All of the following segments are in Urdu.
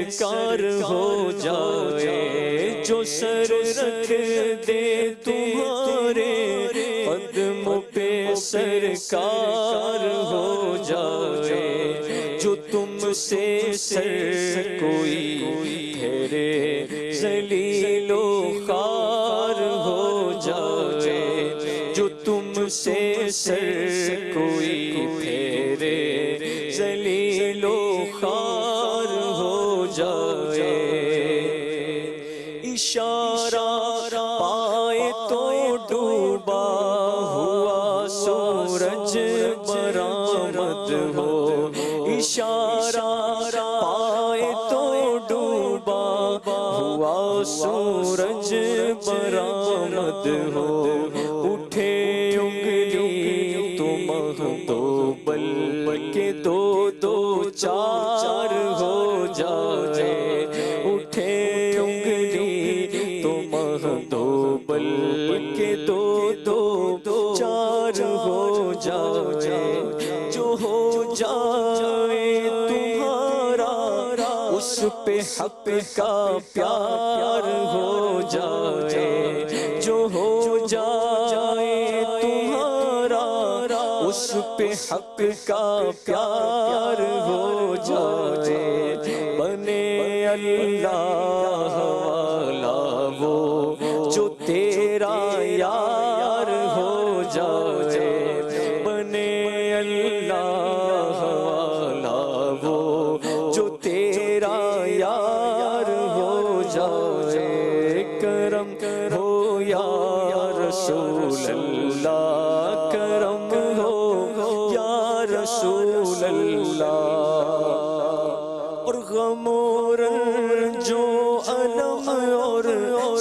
سرکار ہو جائے، جو سر رکھ دے تمہارے قدموں پہ سرکار ہو جائے، جو تم سے سر کوئی پھیرے ذلیل و خوار ہو جائے، جو تم سے سر کوئی پھیرے ذلیل و خوار ہو جائے۔ اشارہ پائے تو ڈوبا ہوا سورج برآمد ہو، اشارہ پائے تو ڈوبا ہوا سورج برآمد ہو، اٹھے انگلی تو مہدوبل کے دو دو چار ہو جائے، اٹھے انگلی تو مہدوبل کے دو دو چار ہو جائے، جو ہو جائے تمہارا اس پہ حق کا پیار ہو جائے، جو ہو جائے تمہارا اس پہ حق کا پیار ہو جائے، بنے اللہ والا وہ جو تیرا یار ہو جائے، بنے اللہ والا وہ جو تیرا یار ہو جائے، کرم ہو یا رسول اللہ، کرم ہو یا رسول اللہ، اور غم و رنج و الم اور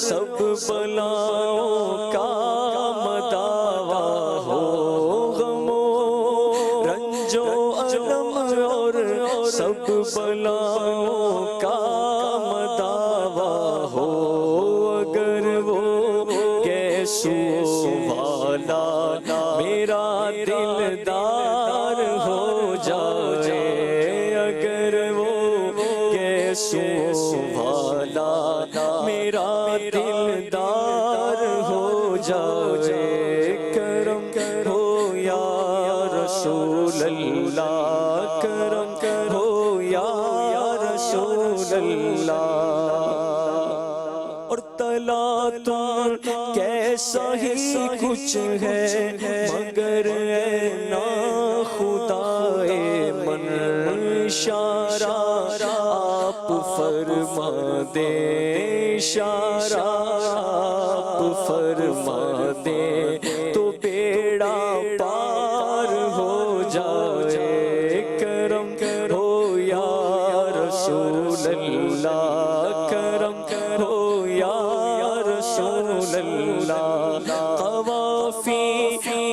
سب بلاؤں کا مداوا ہو، غم و رنج و الم اور سب بلاؤں کا مداوا ہو، اگر وہ گیسو والا میرا دلدار ہو جائے، اگر وہ گیسو والا میرا دلدار ہو جائے، کرم ہو یا رسول اللہ، کرم ہو یا رسول اللہ، اور تلا تم کیسا ہی کچھ ہے مگر اے نا خدائے من، اشارہ آپ فرما دیں، اشارہ آپ فرما دیں تو بیڑا پار ہو جائے، کرم ہو یا رسول اللہ، کرم ہو یا رسول اللہ، قوافی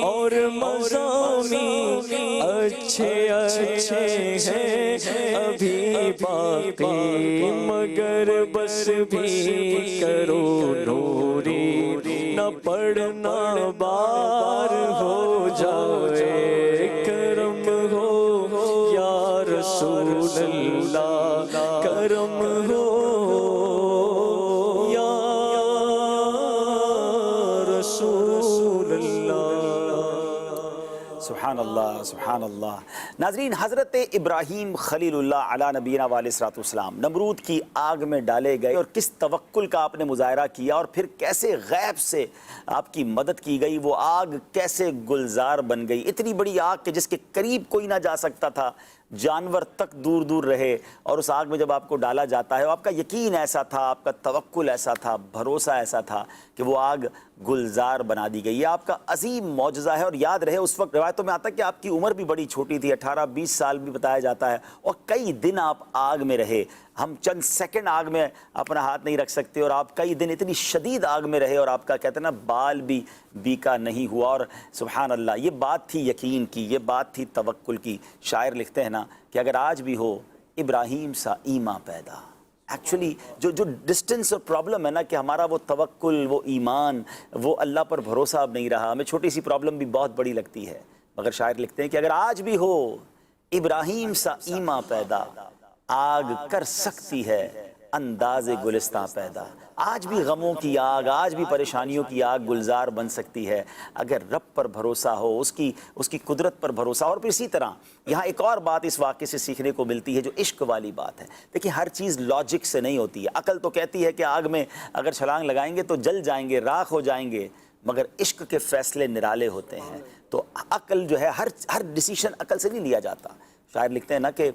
اور مضامین اچھے اچھے ہیں ابھی باقی، مگر بس بھی کرو نوری نہ پڑھنا بار ہو جائے، کرم ہو یا رسول اللہ، کرم ہو یا رسول اللہ۔ سبحان اللہ سبحان اللہ۔ ناظرین، حضرت ابراہیم خلیل اللہ علیہ نبینا علیہ الصلوۃ والسلام نمرود کی آگ میں ڈالے گئے، اور کس توکل کا آپ نے مظاہرہ کیا، اور پھر کیسے غیب سے آپ کی مدد کی گئی، وہ آگ کیسے گلزار بن گئی، اتنی بڑی آگ کہ جس کے قریب کوئی نہ جا سکتا تھا، جانور تک دور دور رہے، اور اس آگ میں جب آپ کو ڈالا جاتا ہے، آپ کا یقین ایسا تھا، آپ کا توکل ایسا تھا، بھروسہ ایسا تھا کہ وہ آگ گلزار بنا دی گئی۔ یہ آپ کا عظیم معجزہ ہے، اور یاد رہے اس وقت روایتوں میں آتا ہے کہ آپ کی عمر بھی بڑی چھوٹی تھی، 18-20 سال بھی بتایا جاتا ہے، اور کئی دن آپ آگ میں رہے۔ ہم چند سیکنڈ آگ میں اپنا ہاتھ نہیں رکھ سکتے، اور آپ کئی دن اتنی شدید آگ میں رہے، اور آپ کا کہتے ہیں نا بال بھی بیکا نہیں ہوا، اور سبحان اللہ، یہ بات تھی یقین کی، یہ بات تھی توکل کی۔ شاعر لکھتے ہیں نا کہ اگر آج بھی ہو ابراہیم سا ایمان پیدا، ایکچولی جو ڈسٹنس اور پرابلم ہے نا کہ ہمارا وہ توکل، وہ ایمان، وہ اللہ پر بھروسہ اب نہیں رہا، ہمیں چھوٹی سی پرابلم بھی بہت بڑی لگتی ہے، مگر شاعر لکھتے ہیں کہ اگر آج بھی ہو ابراہیم سا ایمان پیدا، آگ کر سکتی ہے انداز گلستاں پیدا۔ آج بھی غموں کی آگ، آج بھی پریشانیوں کی آگ گلزار بن سکتی ہے اگر رب پر بھروسہ ہو، اس کی قدرت پر بھروسہ۔ اور پھر اسی طرح یہاں ایک اور بات اس واقعے سے سیکھنے کو ملتی ہے جو عشق والی بات ہے۔ دیکھیں ہر چیز لاجک سے نہیں ہوتی ہے۔ عقل تو کہتی ہے کہ آگ میں اگر چھلانگ لگائیں گے تو جل جائیں گے، راکھ ہو جائیں گے، مگر عشق کے فیصلے نرالے ہوتے ہیں۔ تو عقل جو ہے ہر ڈیسیشن عقل سے نہیں لیا جاتا۔ شاعر لکھتے ہیں نا کہ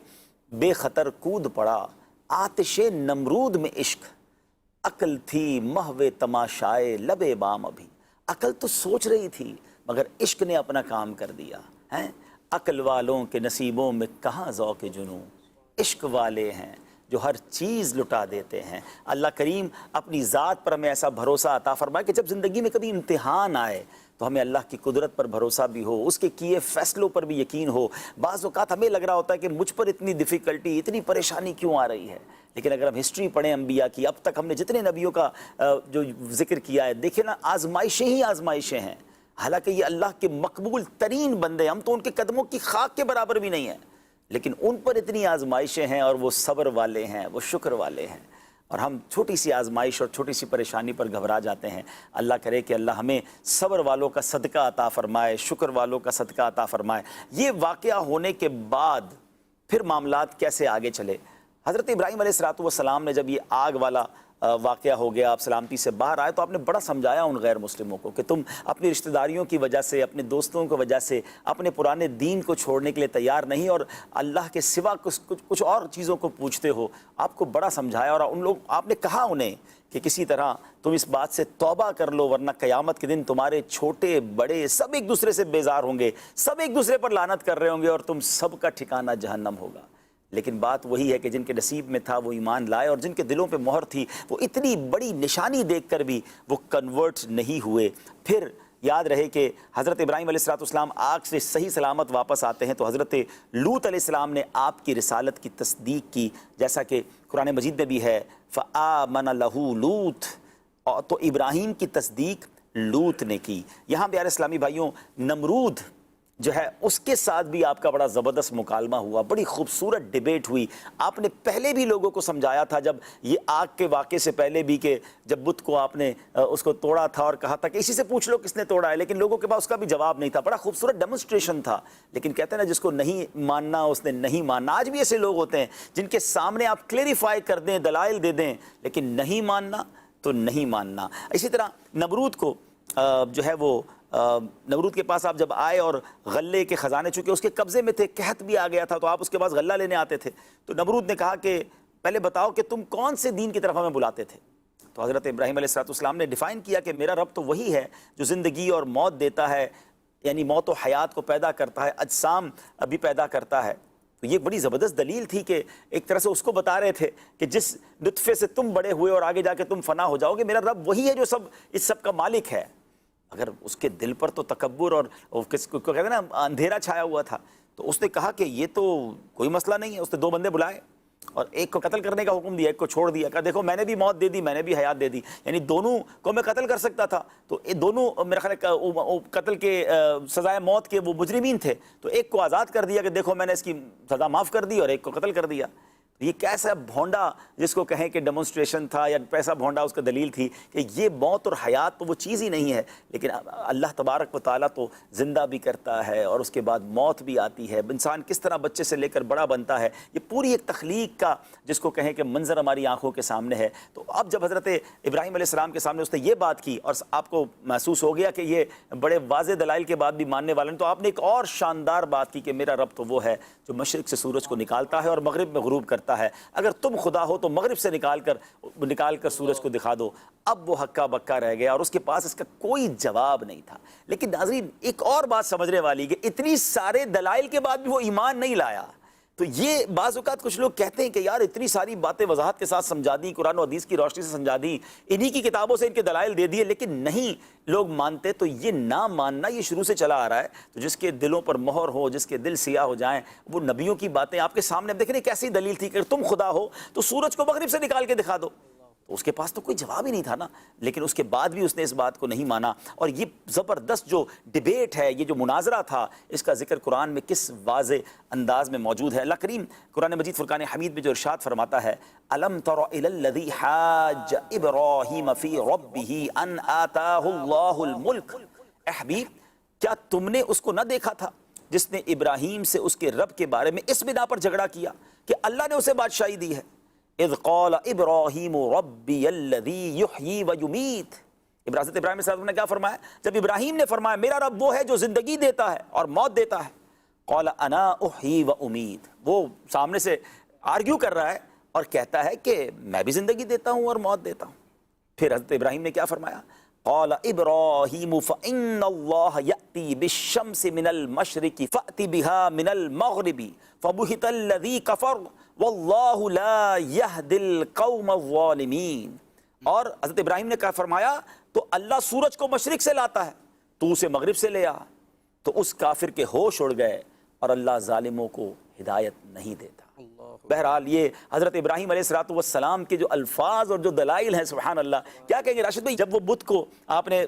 بے خطر کود پڑا آتش نمرود میں عشق، عقل تھی محو تماشائے لب بام ابھی۔ عقل تو سوچ رہی تھی مگر عشق نے اپنا کام کر دیا ہے۔ عقل والوں کے نصیبوں میں کہاں ذوق جنوں، عشق والے ہیں جو ہر چیز لٹا دیتے ہیں۔ اللہ کریم اپنی ذات پر ہمیں ایسا بھروسہ عطا فرمائے کہ جب زندگی میں کبھی امتحان آئے تو ہمیں اللہ کی قدرت پر بھروسہ بھی ہو، اس کے کیے فیصلوں پر بھی یقین ہو۔ بعض اوقات ہمیں لگ رہا ہوتا ہے کہ مجھ پر اتنی ڈیفیکلٹی، اتنی پریشانی کیوں آ رہی ہے، لیکن اگر ہم ہسٹری پڑھیں انبیاء کی، اب تک ہم نے جتنے نبیوں کا جو ذکر کیا ہے، دیکھیں نا آزمائشیں ہی آزمائشیں ہیں۔ حالانکہ یہ اللہ کے مقبول ترین بندے، ہم تو ان کے قدموں کی خاک کے برابر بھی نہیں ہیں، لیکن ان پر اتنی آزمائشیں ہیں اور وہ صبر والے ہیں، وہ شکر والے ہیں۔ اور ہم چھوٹی سی آزمائش اور چھوٹی سی پریشانی پر گھبرا جاتے ہیں۔ اللہ کرے کہ اللہ ہمیں صبر والوں کا صدقہ عطا فرمائے، شکر والوں کا صدقہ عطا فرمائے۔ یہ واقعہ ہونے کے بعد پھر معاملات کیسے آگے چلے؟ حضرت ابراہیم علیہ السلام نے جب یہ آگ والا واقعہ ہو گیا، آپ سلامتی سے باہر آئے، تو آپ نے بڑا سمجھایا ان غیر مسلموں کو کہ تم اپنی رشتہ داریوں کی وجہ سے، اپنے دوستوں کی وجہ سے اپنے پرانے دین کو چھوڑنے کے لیے تیار نہیں اور اللہ کے سوا کچھ اور چیزوں کو پوچھتے ہو۔ آپ کو بڑا سمجھایا اور آپ نے کہا انہیں کہ کسی طرح تم اس بات سے توبہ کر لو، ورنہ قیامت کے دن تمہارے چھوٹے بڑے سب ایک دوسرے سے بیزار ہوں گے، سب ایک دوسرے پر لعنت کر رہے ہوں گے اور تم سب کا ٹھکانہ جہنم ہوگا۔ لیکن بات وہی ہے کہ جن کے نصیب میں تھا وہ ایمان لائے، اور جن کے دلوں پہ مہر تھی وہ اتنی بڑی نشانی دیکھ کر بھی وہ کنورٹ نہیں ہوئے۔ پھر یاد رہے کہ حضرت ابراہیم علیہ السلام آگ سے صحیح سلامت واپس آتے ہیں تو حضرت لوط علیہ السلام نے آپ کی رسالت کی تصدیق کی، جیسا کہ قرآن مجید میں بھی ہے فآمن لہ لوط، تو ابراہیم کی تصدیق لوط نے کی۔ یہاں پیارے اسلامی بھائیوں، نمرود جو ہے اس کے ساتھ بھی آپ کا بڑا زبردست مکالمہ ہوا، بڑی خوبصورت ڈیبیٹ ہوئی۔ آپ نے پہلے بھی لوگوں کو سمجھایا تھا جب یہ آگ کے واقعے سے پہلے بھی کہ جب بت کو آپ نے اس کو توڑا تھا اور کہا تھا کہ اسی سے پوچھ لو کس نے توڑا ہے، لیکن لوگوں کے پاس اس کا بھی جواب نہیں تھا۔ بڑا خوبصورت ڈیمونسٹریشن تھا، لیکن کہتے ہیں نا جس کو نہیں ماننا اس نے نہیں ماننا۔ آج بھی ایسے لوگ ہوتے ہیں جن کے سامنے آپ کلیریفائی کر دیں، دلائل دے دیں، لیکن نہیں ماننا تو نہیں ماننا۔ اسی طرح نمرود کو جو ہے وہ نمرود کے پاس آپ جب آئے اور غلے کے خزانے چونکہ اس کے قبضے میں تھے، قحط بھی آ گیا تھا، تو آپ اس کے پاس غلہ لینے آتے تھے، تو نمرود نے کہا کہ پہلے بتاؤ کہ تم کون سے دین کی طرف ہمیں بلاتے تھے؟ تو حضرت ابراہیم علیہ السلام نے ڈیفائن کیا کہ میرا رب تو وہی ہے جو زندگی اور موت دیتا ہے، یعنی موت و حیات کو پیدا کرتا ہے، اجسام بھی پیدا کرتا ہے۔ تو یہ بڑی زبردست دلیل تھی کہ ایک طرح سے اس کو بتا رہے تھے کہ جس نطفے سے تم بڑے ہوئے اور آگے جا کے تم فنا ہو جاؤ گے، میرا رب وہی ہے جو اس سب کا مالک ہے۔ اگر اس کے دل پر تو تکبر اور کس کو کہتے ہیں نا اندھیرا چھایا ہوا تھا، تو اس نے کہا کہ یہ تو کوئی مسئلہ نہیں ہے۔ اس نے 2 بندے بلائے اور ایک کو قتل کرنے کا حکم دیا، ایک کو چھوڑ دیا، کہا دیکھو میں نے بھی موت دے دی، میں نے بھی حیات دے دی، یعنی دونوں کو میں قتل کر سکتا تھا، تو دونوں میرا خیال ہے قتل کے سزائے موت کے وہ مجرمین تھے، تو ایک کو آزاد کر دیا کہ دیکھو میں نے اس کی سزا معاف کر دی، اور ایک کو قتل کر دیا۔ یہ کیسا بھونڈا جس کو کہیں کہ ڈیمونسٹریشن تھا یا پیسا بھونڈا اس کا دلیل تھی کہ یہ موت اور حیات تو وہ چیز ہی نہیں ہے، لیکن اللہ تبارک و تعالیٰ تو زندہ بھی کرتا ہے اور اس کے بعد موت بھی آتی ہے، انسان کس طرح بچے سے لے کر بڑا بنتا ہے، یہ پوری ایک تخلیق کا جس کو کہیں کہ منظر ہماری آنکھوں کے سامنے ہے۔ تو اب جب حضرت ابراہیم علیہ السلام کے سامنے اس نے یہ بات کی اور آپ کو محسوس ہو گیا کہ یہ بڑے واضح دلائل کے بعد بھی ماننے والے ہیں، تو آپ نے ایک اور شاندار بات کی کہ میرا رب تو وہ ہے جو مشرق سے سورج کو نکالتا ہے اور مغرب میں غروب کرتا ہے، اگر تم خدا ہو تو مغرب سے نکال کر سورج کو دکھا دو۔ اب وہ ہکا بکا رہ گیا اور اس کے پاس اس کا کوئی جواب نہیں تھا۔ لیکن ناظرین ایک اور بات سمجھنے والی کہ اتنی سارے دلائل کے بعد بھی وہ ایمان نہیں لایا۔ تو یہ بعض اوقات کچھ لوگ کہتے ہیں کہ یار اتنی ساری باتیں وضاحت کے ساتھ سمجھا دی، قرآن و حدیث کی روشنی سے سمجھا دی، انہی کی کتابوں سے ان کے دلائل دے دیے، لیکن نہیں لوگ مانتے۔ تو یہ نہ ماننا یہ شروع سے چلا آ رہا ہے۔ تو جس کے دلوں پر مہر ہو، جس کے دل سیاہ ہو جائیں، وہ نبیوں کی باتیں آپ کے سامنے اب دیکھ رہے ہیں کیسی دلیل تھی کہ تم خدا ہو تو سورج کو مغرب سے نکال کے دکھا دو، تو اس کے پاس تو کوئی جواب ہی نہیں تھا نا، لیکن اس کے بعد بھی اس نے اس بات کو نہیں مانا. اور یہ زبردست جو ڈیبیٹ ہے، یہ جو مناظرہ تھا، اس کا ذکر قرآن میں کس واضح انداز میں موجود ہے. اللہ کریم قرآن مجید فرقان حمید میں جو ارشاد فرماتا ہے، الم تر الی الذی حاج ابراہیم فی ربہ ان آتاہ اللہ الملک. اے حبیب، کیا تم نے اس کو نہ دیکھا تھا جس نے ابراہیم سے اس کے رب کے بارے میں اس بنا پر جھگڑا کیا کہ اللہ نے اسے بادشاہی دی ہے. اذ قال ابراہیم ربی الذی یحیی ویمیت. حضرت ابراہیم علیہ السلام نے کیا فرمایا؟ جب ابراہیم نے فرمایا میرا رب وہ ہے جو زندگی دیتا ہے اور موت دیتا ہے. قال انا احیی وامیت. وہ سامنے سے آرگیو کر رہا ہے اور کہتا ہے کہ میں بھی زندگی دیتا ہوں اور موت دیتا ہوں. پھر حضرت ابراہیم نے کیا فرمایا؟ قال ابراہیم فإن اللہ یأتی بالشمس من المشرق فأت بها من المغرب فبہت الذی کفر واللہ لا یہدی القوم الظالمین. اور حضرت ابراہیم نے کیا فرمایا؟ تو اللہ سورج کو مشرق سے لاتا ہے، تو اسے مغرب سے لے آ. تو اس کافر کے ہوش اڑ گئے اور اللہ ظالموں کو ہدایت نہیں دیتا. بہرحال یہ حضرت ابراہیم علیہ السلام کے جو الفاظ اور جو دلائل ہیں، سبحان اللہ. کیا کہیں گے راشد بھائی، جب وہ بت کو آپ نے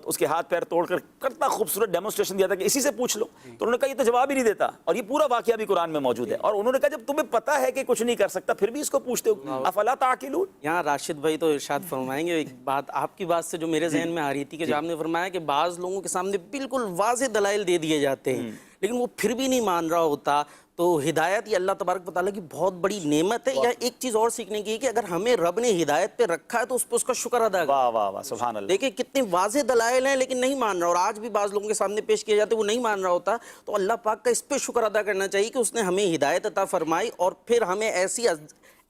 اس کے ہاتھ پیر توڑ کر کرتا خوبصورت ڈیمونسٹریشن دیا تھا کہ اسی سے پوچھ لو، تو انہوں نے کہا یہ تو جواب ہی نہیں دیتا. اور یہ پورا واقعہ بھی قرآن میں موجود ہے. اور انہوں نے کہا جب تمہیں پتہ ہے کہ کچھ نہیں کر سکتا پھر بھی اس کو پوچھتے ہو، افلا تعقلون. یہاں راشد بھائی تو ارشاد فرمائیں گے ایک بات آپ کی بات سے جو میرے ذہن میں آ رہی تھی کہ جو آپ نے فرمایا کہ بعض لوگوں کے سامنے بالکل واضح دلائل دے دیے جاتے ہیں لیکن وہ پھر بھی نہیں مان رہا ہوتا. تو ہدایت یہ اللہ تبارک و تعالیٰ کی بہت بڑی نعمت ہے. یا ایک چیز اور سیکھنے کی ہے کہ اگر ہمیں رب نے ہدایت پہ رکھا ہے تو اس پہ اس کا شکر ادا کریں. واہ واہ واہ، سبحان اللہ. دیکھیں کتنے واضح دلائل ہیں لیکن نہیں مان رہا، اور آج بھی بعض لوگوں کے سامنے پیش کیے جاتے وہ نہیں مان رہا ہوتا. تو اللہ پاک کا اس پہ شکر ادا کرنا چاہیے کہ اس نے ہمیں ہدایت عطا فرمائی، اور پھر ہمیں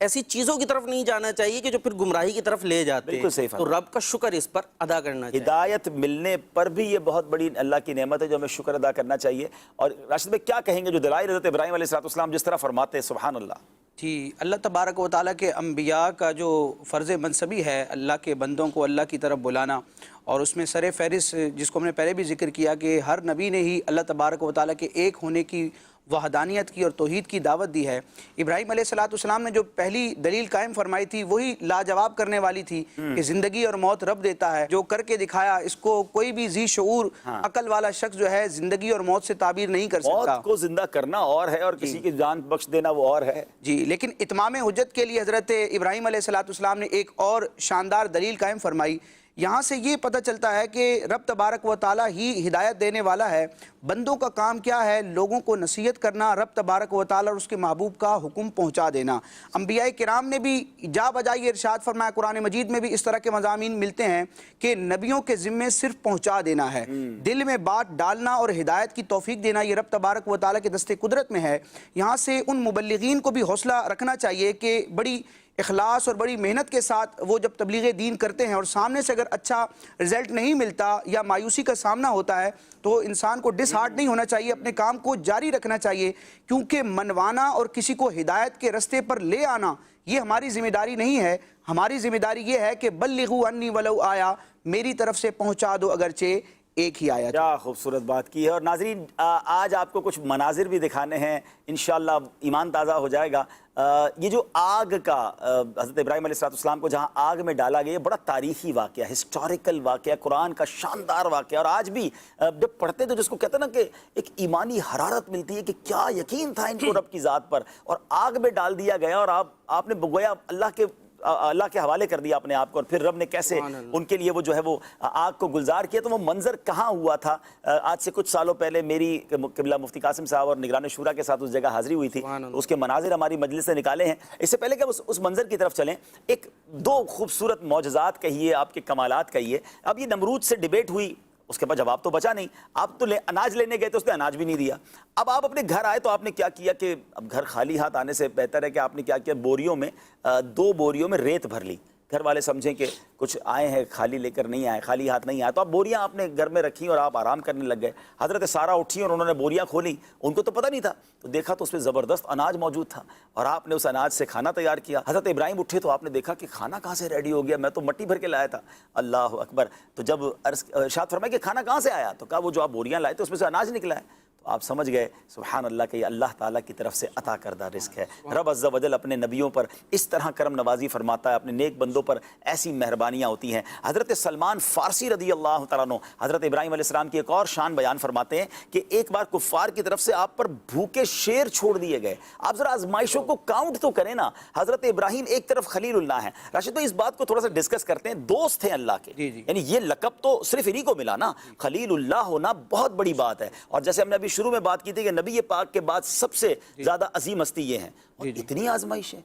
ایسی چیزوں کی طرف نہیں جانا چاہیے کہ جو پھر گمراہی کی طرف لے جاتے ہیں. بالکل صحیح تو رب کا شکر اس پر ادا کرنا چاہیے. ہدایت ملنے پر بھی یہ بہت بڑی اللہ کی نعمت ہے جو ہمیں شکر ادا کرنا چاہیے. اور راشد بھائی کیا کہیں گے جو دلائل حضرت ابراہیم علیہ السلام جس طرح فرماتے ہیں، سبحان اللہ. جی، اللہ تبارک و تعالیٰ کے انبیاء کا جو فرض منصبی ہے اللہ کے بندوں کو اللہ کی طرف بلانا، اور اس میں سر فہرست جس کو ہم نے پہلے بھی ذکر کیا کہ ہر نبی نے ہی اللہ تبارک و تعالیٰ کے ایک ہونے کی، وحدانیت کی اور توحید کی دعوت دی ہے. ابراہیم علیہ السلام نے جو پہلی دلیل قائم فرمائی تھی وہی لاجواب کرنے والی تھی کہ زندگی اور موت رب دیتا ہے. جو کر کے دکھایا اس کو کوئی بھی ذی شعور عقل والا شخص جو ہے زندگی اور موت سے تعبیر نہیں کر سکتا. موت کو زندہ کرنا اور ہے اور کسی کی جان بخش دینا وہ اور ہے. جی، لیکن اتمام حجت کے لیے حضرت ابراہیم علیہ السلام نے ایک اور شاندار دلیل قائم فرمائی. یہاں سے یہ پتہ چلتا ہے کہ رب تبارک و تعالیٰ ہی ہدایت دینے والا ہے. بندوں کا کام کیا ہے؟ لوگوں کو نصیحت کرنا، رب تبارک و تعالیٰ اور اس کے محبوب کا حکم پہنچا دینا. انبیاء کرام نے بھی جا بجا یہ ارشاد فرمایا، قرآن مجید میں بھی اس طرح کے مضامین ملتے ہیں کہ نبیوں کے ذمے صرف پہنچا دینا ہے. دل میں بات ڈالنا اور ہدایت کی توفیق دینا یہ رب تبارک و تعالیٰ کے دستے قدرت میں ہے. یہاں سے ان مبلغین کو بھی حوصلہ رکھنا چاہیے کہ بڑی اخلاص اور بڑی محنت کے ساتھ وہ جب تبلیغ دین کرتے ہیں اور سامنے سے اگر اچھا رزلٹ نہیں ملتا یا مایوسی کا سامنا ہوتا ہے تو انسان کو ڈس ہارٹ نہیں ہونا چاہیے، اپنے کام کو جاری رکھنا چاہیے. کیونکہ منوانا اور کسی کو ہدایت کے رستے پر لے آنا یہ ہماری ذمہ داری نہیں ہے. ہماری ذمہ داری یہ ہے کہ بلغوا انی ولو آیا، میری طرف سے پہنچا دو اگرچہ ایک ہی آیا. کیا خوبصورت بات کی ہے. اور ناظرین آج آپ کو کچھ مناظر بھی دکھانے ہیں، انشاءاللہ ایمان تازہ ہو جائے گا. یہ جو آگ کا حضرت ابراہیم علیہ السلام کو جہاں آگ میں ڈالا گیا، یہ بڑا تاریخی واقعہ، ہسٹوریکل واقعہ، قرآن کا شاندار واقعہ. اور آج بھی جب پڑھتے تو جس کو کہتے ہیں نا کہ ایک ایمانی حرارت ملتی ہے کہ کیا یقین تھا ان کو رب کی ذات پر، اور آگ میں ڈال دیا گیا اور آپ نے گویا اللہ کے حوالے کر دیا اپنے آپ کو. اور پھر رب نے کیسے ان کے لیے وہ جو ہے وہ آگ کو گلزار کیا. تو وہ منظر کہاں ہوا تھا؟ آج سے کچھ سالوں پہلے میری قبلہ مفتی قاسم صاحب اور نگران شورا کے ساتھ اس جگہ حاضری ہوئی تھی. اس کے مناظر ہماری مجلس سے نکالے ہیں. اس سے پہلے کہ اس منظر کی طرف چلیں، ایک دو خوبصورت معجزات کہیے، آپ کے کمالات کہیے. اب یہ نمرود سے ڈیبیٹ ہوئی، اس کے بعد جواب تو بچا نہیں. آپ تو اناج لینے گئے تھے، اس نے اناج بھی نہیں دیا. اب آپ اپنے گھر آئے تو آپ نے کیا کیا کہ اب گھر خالی ہاتھ آنے سے بہتر ہے کہ آپ نے کیا کیا، بوریوں میں 2 بوریوں میں ریت بھر لی. گھر والے سمجھیں کہ کچھ آئے ہیں خالی لے کر نہیں آئے، خالی ہاتھ نہیں آئے، تو آپ بوریاں آپ نے گھر میں رکھی اور آپ آرام کرنے لگ گئے. حضرت سارہ اٹھی اور انہوں نے بوریاں کھولی، ان کو تو پتہ نہیں تھا، تو دیکھا تو اس میں زبردست اناج موجود تھا اور آپ نے اس اناج سے کھانا تیار کیا. حضرت ابراہیم اٹھے تو آپ نے دیکھا کہ کھانا کہاں سے ریڈی ہو گیا، میں تو مٹی بھر کے لایا تھا. اللہ اکبر. تو جب ارشاد فرمایا کہ کھانا کہاں سے آیا، تو کہا وہ جو آپ بوریاں لائے تھے اس میں سے اناج نکلا ہے. تو آپ سمجھ گئے سبحان اللہ کہ یہ اللہ تعالیٰ کی طرف سے عطا کردہ رزق ہے۔ رب عز و جل اپنے نبیوں پر اس طرح کرم نوازی فرماتا ہے، اپنے نیک بندوں پر ایسی مہربانیاں ہوتی ہیں۔ حضرت سلمان فارسی رضی اللہ تعالیٰ عنہ حضرت ابراہیم علیہ السلام کی ایک اور شان بیان فرماتے ہیں کہ ایک بار کفار کی طرف سے آپ پر بھوکے شیر چھوڑ دیے گئے۔ آپ ذرا آزمائشوں کو کاؤنٹ تو کریں نا، حضرت ابراہیم ایک طرف خلیل اللہ ہیں۔ راشد بھائی اس بات کو تھوڑا سا ڈسکس کرتے ہیں، دوست ہیں اللہ کے، یعنی یہ لقب تو صرف انہی کو ملا نا، خلیل اللہ ہونا بہت بڑی بات ہے۔ اور جیسے ہم نے ابھی شروع میں بات کی تھی کہ نبی پاک کے بعد سب سے زیادہ عظیم ہستی یہ ہیں، اور اتنی آزمائش ہے،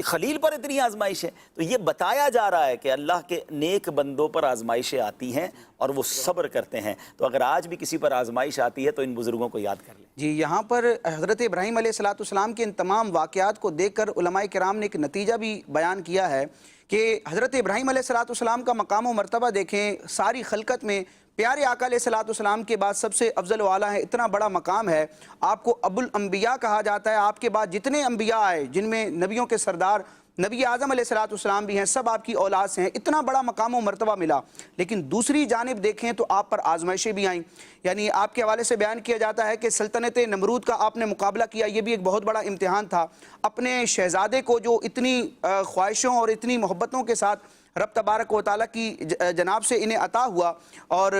خلیل پر اتنی آزمائش ہے، تو یہ بتایا جا رہا ہے کہ اللہ کے نیک بندوں پر آزمائشیں آتی ہیں اور وہ صبر کرتے ہیں۔ تو اگر آج بھی کسی پر آزمائش آتی ہے تو ان بزرگوں کو یاد کر لیں۔ جی، یہاں پر حضرت ابراہیم علیہ السلام کے ان تمام واقعات کو دیکھ کر علماء کرام نے ایک نتیجہ بھی بیان کیا ہے کہ حضرت ابراہیم علیہ السلام کا مقام و مرتبہ دیکھیں، ساری خلقت میں پیارے آقا علیہ السلام کے بعد سب سے افضل و اعلیٰ ہے، اتنا بڑا مقام ہے، آپ کو ابو الانبیاء کہا جاتا ہے۔ آپ کے بعد جتنے انبیاء آئے جن میں نبیوں کے سردار نبی اعظم علیہ السلام بھی ہیں، سب آپ کی اولاد سے ہیں، اتنا بڑا مقام و مرتبہ ملا۔ لیکن دوسری جانب دیکھیں تو آپ پر آزمائشیں بھی آئیں، یعنی آپ کے حوالے سے بیان کیا جاتا ہے کہ سلطنت نمرود کا آپ نے مقابلہ کیا، یہ بھی ایک بہت بڑا امتحان تھا۔ اپنے شہزادے کو جو اتنی خواہشوں اور اتنی محبتوں کے ساتھ رب تبارک و تعالیٰ کی جناب سے انہیں عطا ہوا، اور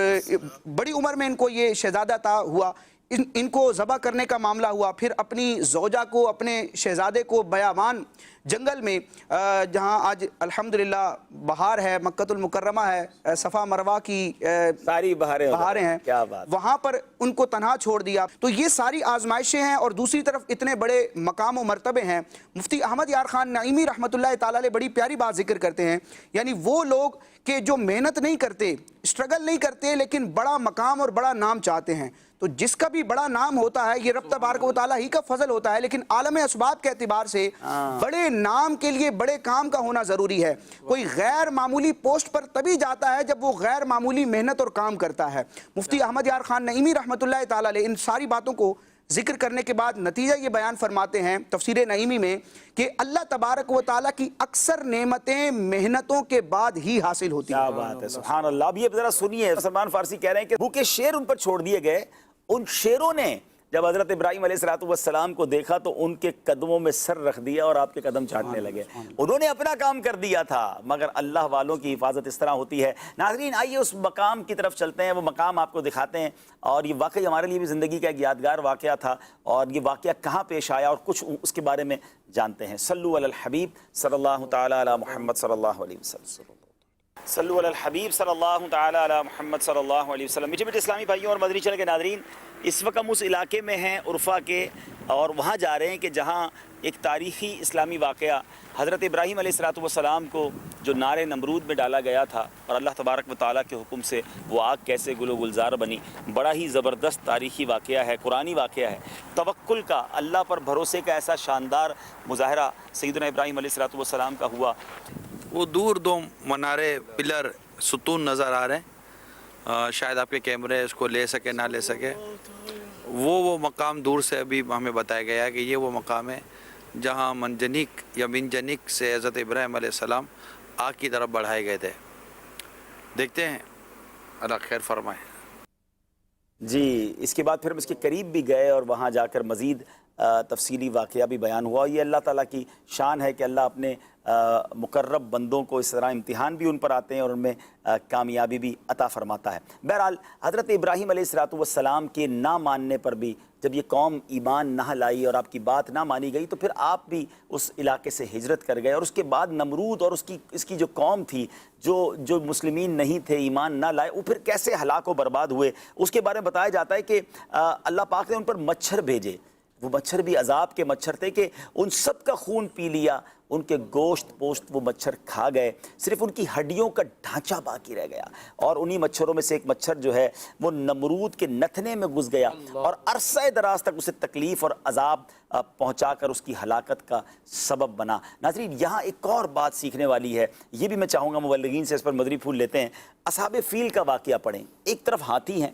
بڑی عمر میں ان کو یہ شہزادہ عطا ہوا، ان کو ذبح کرنے کا معاملہ ہوا، پھر اپنی زوجہ کو، اپنے شہزادے کو بیابان جنگل میں، جہاں آج الحمدللہ بہار ہے، مکہ المکرمہ ہے، صفا مروہ کی ساری بہاریں ہیں، کیا بات، وہاں پر ان کو تنہا چھوڑ دیا۔ تو یہ ساری آزمائشیں ہیں، اور دوسری طرف اتنے بڑے مقام و مرتبے ہیں۔ مفتی احمد یار خان نعیمی رحمۃ اللہ تعالیٰ علیہ بڑی پیاری بات ذکر کرتے ہیں، یعنی وہ لوگ کہ جو محنت نہیں کرتے، اسٹرگل نہیں کرتے، لیکن بڑا مقام اور بڑا نام چاہتے ہیں، تو جس کا بھی بڑا نام ہوتا ہے یہ رب تبارک و تعالیٰ ہی کا فضل ہوتا ہے۔ لیکن عالم اسباب کے اعتبار سے بڑے نام کے لیے بڑے کام کا ہونا ضروری ہے۔ کوئی غیر معمولی پوسٹ پر تبھی جاتا ہے جب وہ غیر معمولی محنت اور کام کرتا ہے۔ مفتی احمد یار خان نعیمی رحمۃ اللہ تعالیٰ علیہ ان ساری باتوں کو ذکر کرنے کے بعد نتیجہ یہ بیان فرماتے ہیں تفسیر نعیمی میں کہ اللہ تبارک و تعالیٰ کی اکثر نعمتیں محنتوں کے بعد ہی حاصل ہوتی ہیں۔ کیا بات ہے، سبحان اللہ۔ اب یہ ذرا سنیے، سلمان فارسی کہہ رہے ہیں کہ بھوکے شیر ان پر چھوڑ دیے گئے، ان شیروں نے جب حضرت ابراہیم علیہ السلام کو دیکھا تو ان کے قدموں میں سر رکھ دیا اور آپ کے قدم چاٹنے لگے۔ انہوں نے اپنا کام کر دیا تھا، مگر اللہ والوں کی حفاظت اس طرح ہوتی ہے۔ ناظرین آئیے اس مقام کی طرف چلتے ہیں، وہ مقام آپ کو دکھاتے ہیں، اور یہ واقعی ہمارے لیے بھی زندگی کا ایک یادگار واقعہ تھا، اور یہ واقعہ کہاں پیش آیا اور کچھ اس کے بارے میں جانتے ہیں۔ صلو علی الحبیب صلی اللہ تعالی علی محمد صلی اللہ علیہ وسلم، صلو علی الحبیب صلی اللہ تعالی علی محمد صلی اللہ علیہ وسلم۔ میٹھے میٹھے اسلامی بھائیوں اور مدنی چینل کے ناظرین، اس وقت ہم اس علاقے میں ہیں عرفہ کے، اور وہاں جا رہے ہیں کہ جہاں ایک تاریخی اسلامی واقعہ حضرت ابراہیم علیہ السلام کو جو نار نمرود میں ڈالا گیا تھا، اور اللہ تبارک و تعالیٰ کے حکم سے وہ آگ کیسے گل و گلزار بنی، بڑا ہی زبردست تاریخی واقعہ ہے، قرآنی واقعہ ہے۔ توکل کا، اللہ پر بھروسے کا ایسا شاندار مظاہرہ سیدنا ابراہیم علیہ السلام کا ہوا۔ وہ دور دو منارے، پلر، ستون نظر آ رہے ہیں، شاید آپ کے کیمرے اس کو لے سکے نہ لے سکے۔ وہ مقام دور سے ابھی ہمیں بتایا گیا ہے کہ یہ وہ مقام ہے جہاں منجنیق یا منجنیق سے حضرت ابراہیم علیہ السلام آگ کی طرف بڑھائے گئے تھے۔ دیکھتے ہیں، اللہ خیر فرمائے۔ جی، اس کے بعد پھر ہم اس کے قریب بھی گئے اور وہاں جا کر مزید تفصیلی واقعہ بھی بیان ہوا۔ یہ اللہ تعالیٰ کی شان ہے کہ اللہ اپنے مقرب بندوں کو اس طرح امتحان بھی ان پر آتے ہیں اور ان میں کامیابی بھی عطا فرماتا ہے۔ بہرحال حضرت ابراہیم علیہ السلام کے نہ ماننے پر بھی جب یہ قوم ایمان نہ لائی اور آپ کی بات نہ مانی گئی، تو پھر آپ بھی اس علاقے سے ہجرت کر گئے، اور اس کے بعد نمرود اور اس کی جو قوم تھی، جو مسلمین نہیں تھے، ایمان نہ لائے، وہ پھر کیسے ہلاک و برباد ہوئے۔ اس کے بارے میں بتایا جاتا ہے کہ اللہ پاک نے ان پر مچھر بھیجے، وہ مچھر بھی عذاب کے مچھر تھے کہ ان سب کا خون پی لیا، ان کے گوشت پوشت وہ مچھر کھا گئے، صرف ان کی ہڈیوں کا ڈھانچہ باقی رہ گیا، اور انہی مچھروں میں سے ایک مچھر جو ہے وہ نمرود کے نتنے میں گھس گیا اور عرصہ دراز تک اسے تکلیف اور عذاب پہنچا کر اس کی ہلاکت کا سبب بنا۔ ناظرین یہاں ایک اور بات سیکھنے والی ہے، یہ بھی میں چاہوں گا مبلغین سے اس پر مدری پھول لیتے ہیں۔ اصحاب فیل کا واقعہ پڑھیں، ایک طرف ہاتھی ہیں،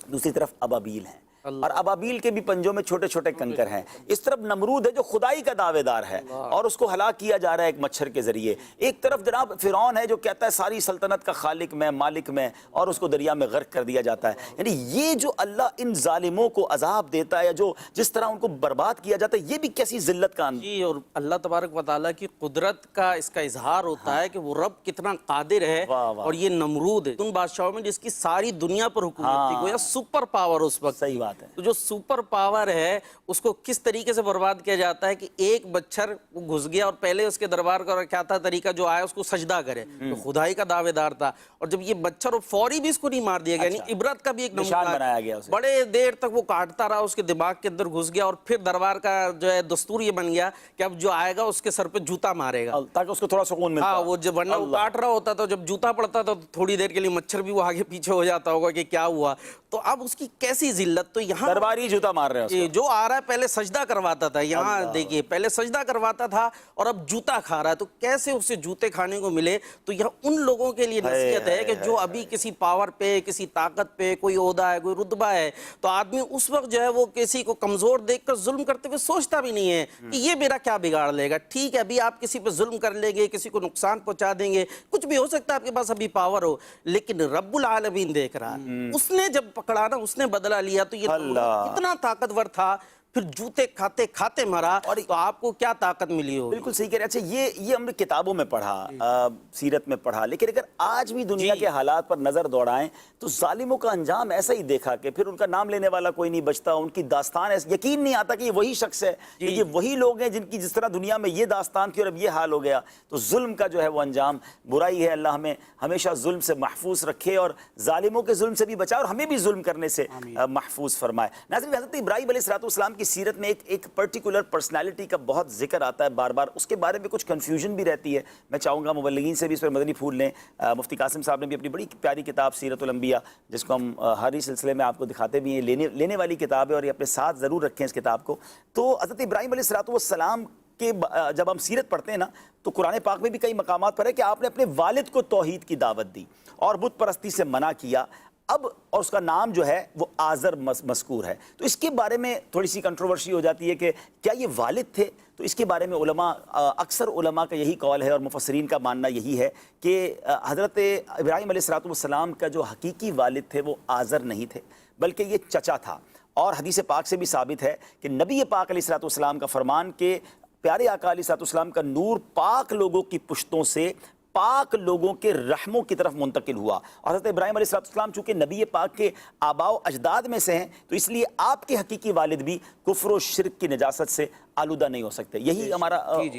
دوسری طرف ابابیل ہیں۔ اور ابابیل کے بھی پنجوں میں چھوٹے چھوٹے کنکر ہیں. اس طرف نمرود ہے جو خدائی کا دعوے دار ہے اور اس کو ہلاک کیا جا رہا ہے ایک مچھر کے ذریعے. ایک طرف جناب فرعون ہے جو کہتا ہے ساری سلطنت کا خالق میں مالک میں، اور اس کو دریا میں غرق کر دیا جاتا ہے. یعنی یہ جو اللہ ان ظالموں کو عذاب دیتا ہے، جو جس طرح ان کو برباد کیا جاتا ہے، یہ بھی کیسی ذلت کا جی. اور اللہ تبارک و تعالیٰ کی قدرت کا اس کا اظہار ہوتا ہے کہ وہ رب کتنا قادر ہے. اور یہ نمرود ہے ان بادشاہوں میں جس کی ساری دنیا پر حکومت تھی، گویا سپر پاور اس وقت. صحیح بات ہے. تو جو سپر پاور ہے اس کو کس طریقے سے برباد کیا جاتا ہے کہ ایک مچھر گھس گیا اور پہلے اس کے دربار کا کیا تھا طریقہ، جو آیا اس کو سجدہ کرے، تو خدائی کا دعوے دار تھا. اور جب یہ مچھر فوری بھی اس کو نہیں مار دیا گیا، یعنی عبرت کا بھی ایک نشان نمونہ بنایا گیا اسے. بڑے دیر تک وہ کاٹتا رہا، اس کے دماغ کے اندر گھس گیا، اور پھر دربار کا جو ہے دستور یہ بن گیا کہ اب جو آئے گا اس کے سر پہ جوتا مارے گا تاکہ اس کو تھوڑا سکون ملتا. ہاں، وہ جب ورنہ وہ کاٹ رہا ہوتا تھا، جب جوتا پڑتا تھا تو تھوڑی دیر کے لیے مچھر بھی وہ آگے پیچھے ہو جاتا ہوگا کہ کیا ہوا. تو اب اس کی کیسی ذلت. تو یہاں درباری جوتا مار رہے ہیں. جو آ رہا ہے پہلے سجدہ کرواتا تھا، یہاں دیکھیے پہلے سجدہ کرواتا تھا اور اب جوتا کھا رہا ہے. تو کیسے اسے جوتے کھانے کو ملے. تو یہاں ان لوگوں کے لیے نصیحت ہے کہ جو ابھی کسی پاور پہ، کسی طاقت پہ، کوئی عہدہ ہے، کوئی رتبہ ہے، تو آدمی اس وقت جو ہے وہ کسی کو کمزور دیکھ کر ظلم کرتے ہوئے سوچتا بھی نہیں ہے کہ یہ میرا کیا بگاڑ لے گا. ٹھیک ہے، ابھی آپ کسی پہ ظلم کر لیں گے، کسی کو نقصان پہنچا دیں گے، کچھ بھی ہو سکتا ہے آپ کے پاس ابھی پاور ہو، لیکن رب العالمین دیکھ رہا ہے. اس نے جب پکڑا نا، اس نے بدلہ لیا. تو یہ کتنا طاقتور تھا، پھر جوتے کھاتے کھاتے مرا. تو آپ کو کیا طاقت ملی ہو. بالکل صحیح کہہ رہے. اچھا، یہ ہم نے کتابوں میں پڑھا، سیرت میں پڑھا، لیکن اگر آج بھی دنیا کے حالات پر نظر دوڑائیں تو ظالموں کا انجام ایسا ہی دیکھا کہ پھر ان کا نام لینے والا کوئی نہیں بچتا. ان کی داستان یقین نہیں آتا کہ یہ وہی شخص ہے، کہ یہ وہی لوگ ہیں جن کی جس طرح دنیا میں یہ داستان تھی اور اب یہ حال ہو گیا. تو ظلم کا جو ہے وہ انجام برائی ہے. اللہ ہمیں ہمیشہ ظلم سے محفوظ رکھے اور ظالموں کے ظلم سے بھی بچائے اور ہمیں بھی ظلم کرنے سے محفوظ فرمائے. ناظرین، حضرت ابراہیم علیہ السلام کی سیرت میں ایک پرٹیکولر پرسنالٹی کا بہت ذکر آتا ہے بار بار. اس کے بارے میں کچھ کنفیوژن بھی رہتی ہے. میں چاہوں گا مبلغین سے بھی اس پر مدنی پھول لیں. مفتی قاسم صاحب نے بھی اپنی بڑی پیاری کتاب سیرت الانبیاء، جس کو ہم ہر ہی سلسلے میں آپ کو دکھاتے بھی ہیں، لینے والی کتاب ہے، اور یہ اپنے ساتھ ضرور رکھیں اس کتاب کو. تو حضرت ابراہیم علیہ السلام کے جب ہم سیرت پڑھتے ہیں نا، تو قرآن پاک میں بھی کئی مقامات پر ہے کہ آپ نے اپنے والد کو توحید کی دعوت دی اور بت پرستی سے منع کیا. اب اور اس کا نام جو ہے وہ آزر مذکور ہے. تو اس کے بارے میں تھوڑی سی کنٹروورسی ہو جاتی ہے کہ کیا یہ والد تھے. تو اس کے بارے میں علماء، اکثر علماء کا یہی قول ہے اور مفسرین کا ماننا یہی ہے کہ حضرت ابراہیم علیہ السلام کا جو حقیقی والد تھے وہ آزر نہیں تھے، بلکہ یہ چچا تھا. اور حدیث پاک سے بھی ثابت ہے کہ نبی پاک علیہ السلام کا فرمان کہ پیارے آقا علیہ السلام کا نور پاک لوگوں کی پشتوں سے پاک لوگوں کے رحموں کی طرف منتقل ہوا. اور حضرت ابراہیم علیہ السلام چونکہ نبی پاک کے آباء و اجداد میں سے ہیں، تو اس لیے آپ کے حقیقی والد بھی کفر و شرک کی نجاست سے آلودہ نہیں ہو سکتے. یہی ہمارا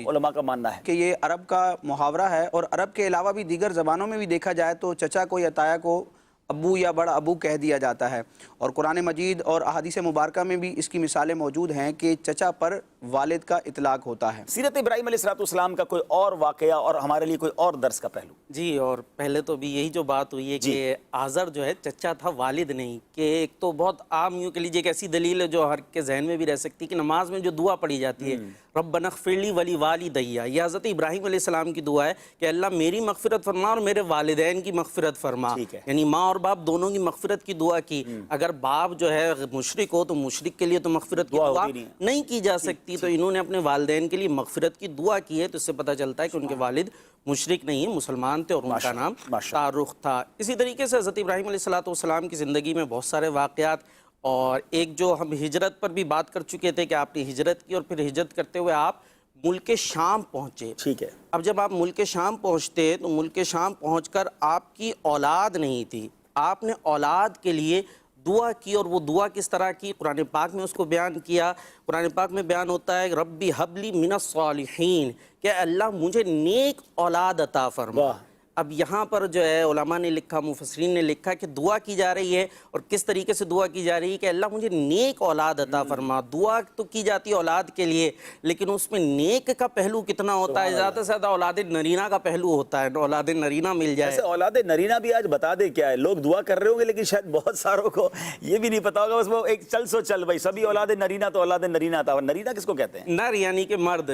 علماء کا ماننا ہے کہ یہ عرب کا محاورہ ہے. اور عرب کے علاوہ بھی دیگر زبانوں میں بھی دیکھا جائے تو چچا کو یا تایا کو ابو یا بڑا ابو کہہ دیا جاتا ہے. اور قرآن مجید اور احادیث مبارکہ میں بھی اس کی مثالیں موجود ہیں کہ چچا پر والد کا اطلاق ہوتا ہے. سیرت ابراہیم علیہ السلام کا کوئی اور واقعہ اور ہمارے لیے کوئی اور درس کا پہلو. جی. اور پہلے تو بھی یہی جو بات ہوئی ہے کہ آزر جو ہے چچا تھا، والد نہیں. کہ ایک تو بہت عام یوں کہ لیجیے ایک ایسی دلیل ہے جو ہر کے ذہن میں بھی رہ سکتی کہ نماز میں جو دعا پڑھی جاتی ہے، ربنا اغفر لی ولی والدیّ، یہ حضرت ابراہیم علیہ السلام کی دعا ہے کہ اللہ میری مغفرت فرما اور میرے والدین کی مغفرت فرما. یعنی ماں اور باپ دونوں کی مغفرت کی دعا کی. اگر باپ جو ہے مشرک ہو تو مشرک کے لیے تو مغفرت کی دعا نہیں کی جا سکتی. تو انہوں نے اپنے والدین کے لیے مغفرت کی دعا کی ہے. تو اس سے پتہ چلتا ہے کہ ان کے والد مشرک نہیں ہیں، مسلمان تھے اور ان کا نام شاہ تھا. اسی طریقے سے حضرت ابراہیم علیہ السلام کی زندگی میں بہت سارے واقعات، اور ایک جو ہم ہجرت پر بھی بات کر چکے تھے کہ آپ نے ہجرت کی اور پھر ہجرت کرتے ہوئے آپ ملک شام پہنچے. ٹھیک ہے. اب جب آپ ملک شام پہنچتے تو ملک شام پہنچ کر آپ کی اولاد نہیں تھی. آپ نے اولاد کے لیے دعا کی، اور وہ دعا کس طرح کی قرآن پاک میں اس کو بیان کیا. قرآن پاک میں بیان ہوتا ہے ربی حبلی من الصالحین، کہ اللہ مجھے نیک اولاد عطا فرما. اب یہاں پر جو ہے علماء نے لکھا، مفسرین نے لکھا کہ دعا کی جا رہی ہے، اور کس طریقے سے دعا کی جا رہی ہے کہ اللہ مجھے نیک اولاد عطا فرما. دعا تو کی جاتی ہے اولاد کے لیے، لیکن اس میں نیک کا پہلو کتنا ہوتا ہے؟ زیادہ سے زیادہ اولاد نرینہ کا پہلو ہوتا ہے. اولاد نرینہ مل جائے. ایسے اولاد نرینہ بھی آج بتا دے کیا ہے. لوگ دعا کر رہے ہوں گے لیکن شاید بہت ساروں کو یہ بھی نہیں پتا ہوگا. بس وہ ایک چل سو چل بھائی سبھی اولاد نرینہ تو اولاد نرینہ تھا. اور نرینہ کس کو کہتے ہیں؟ نر یعنی کہ مرد،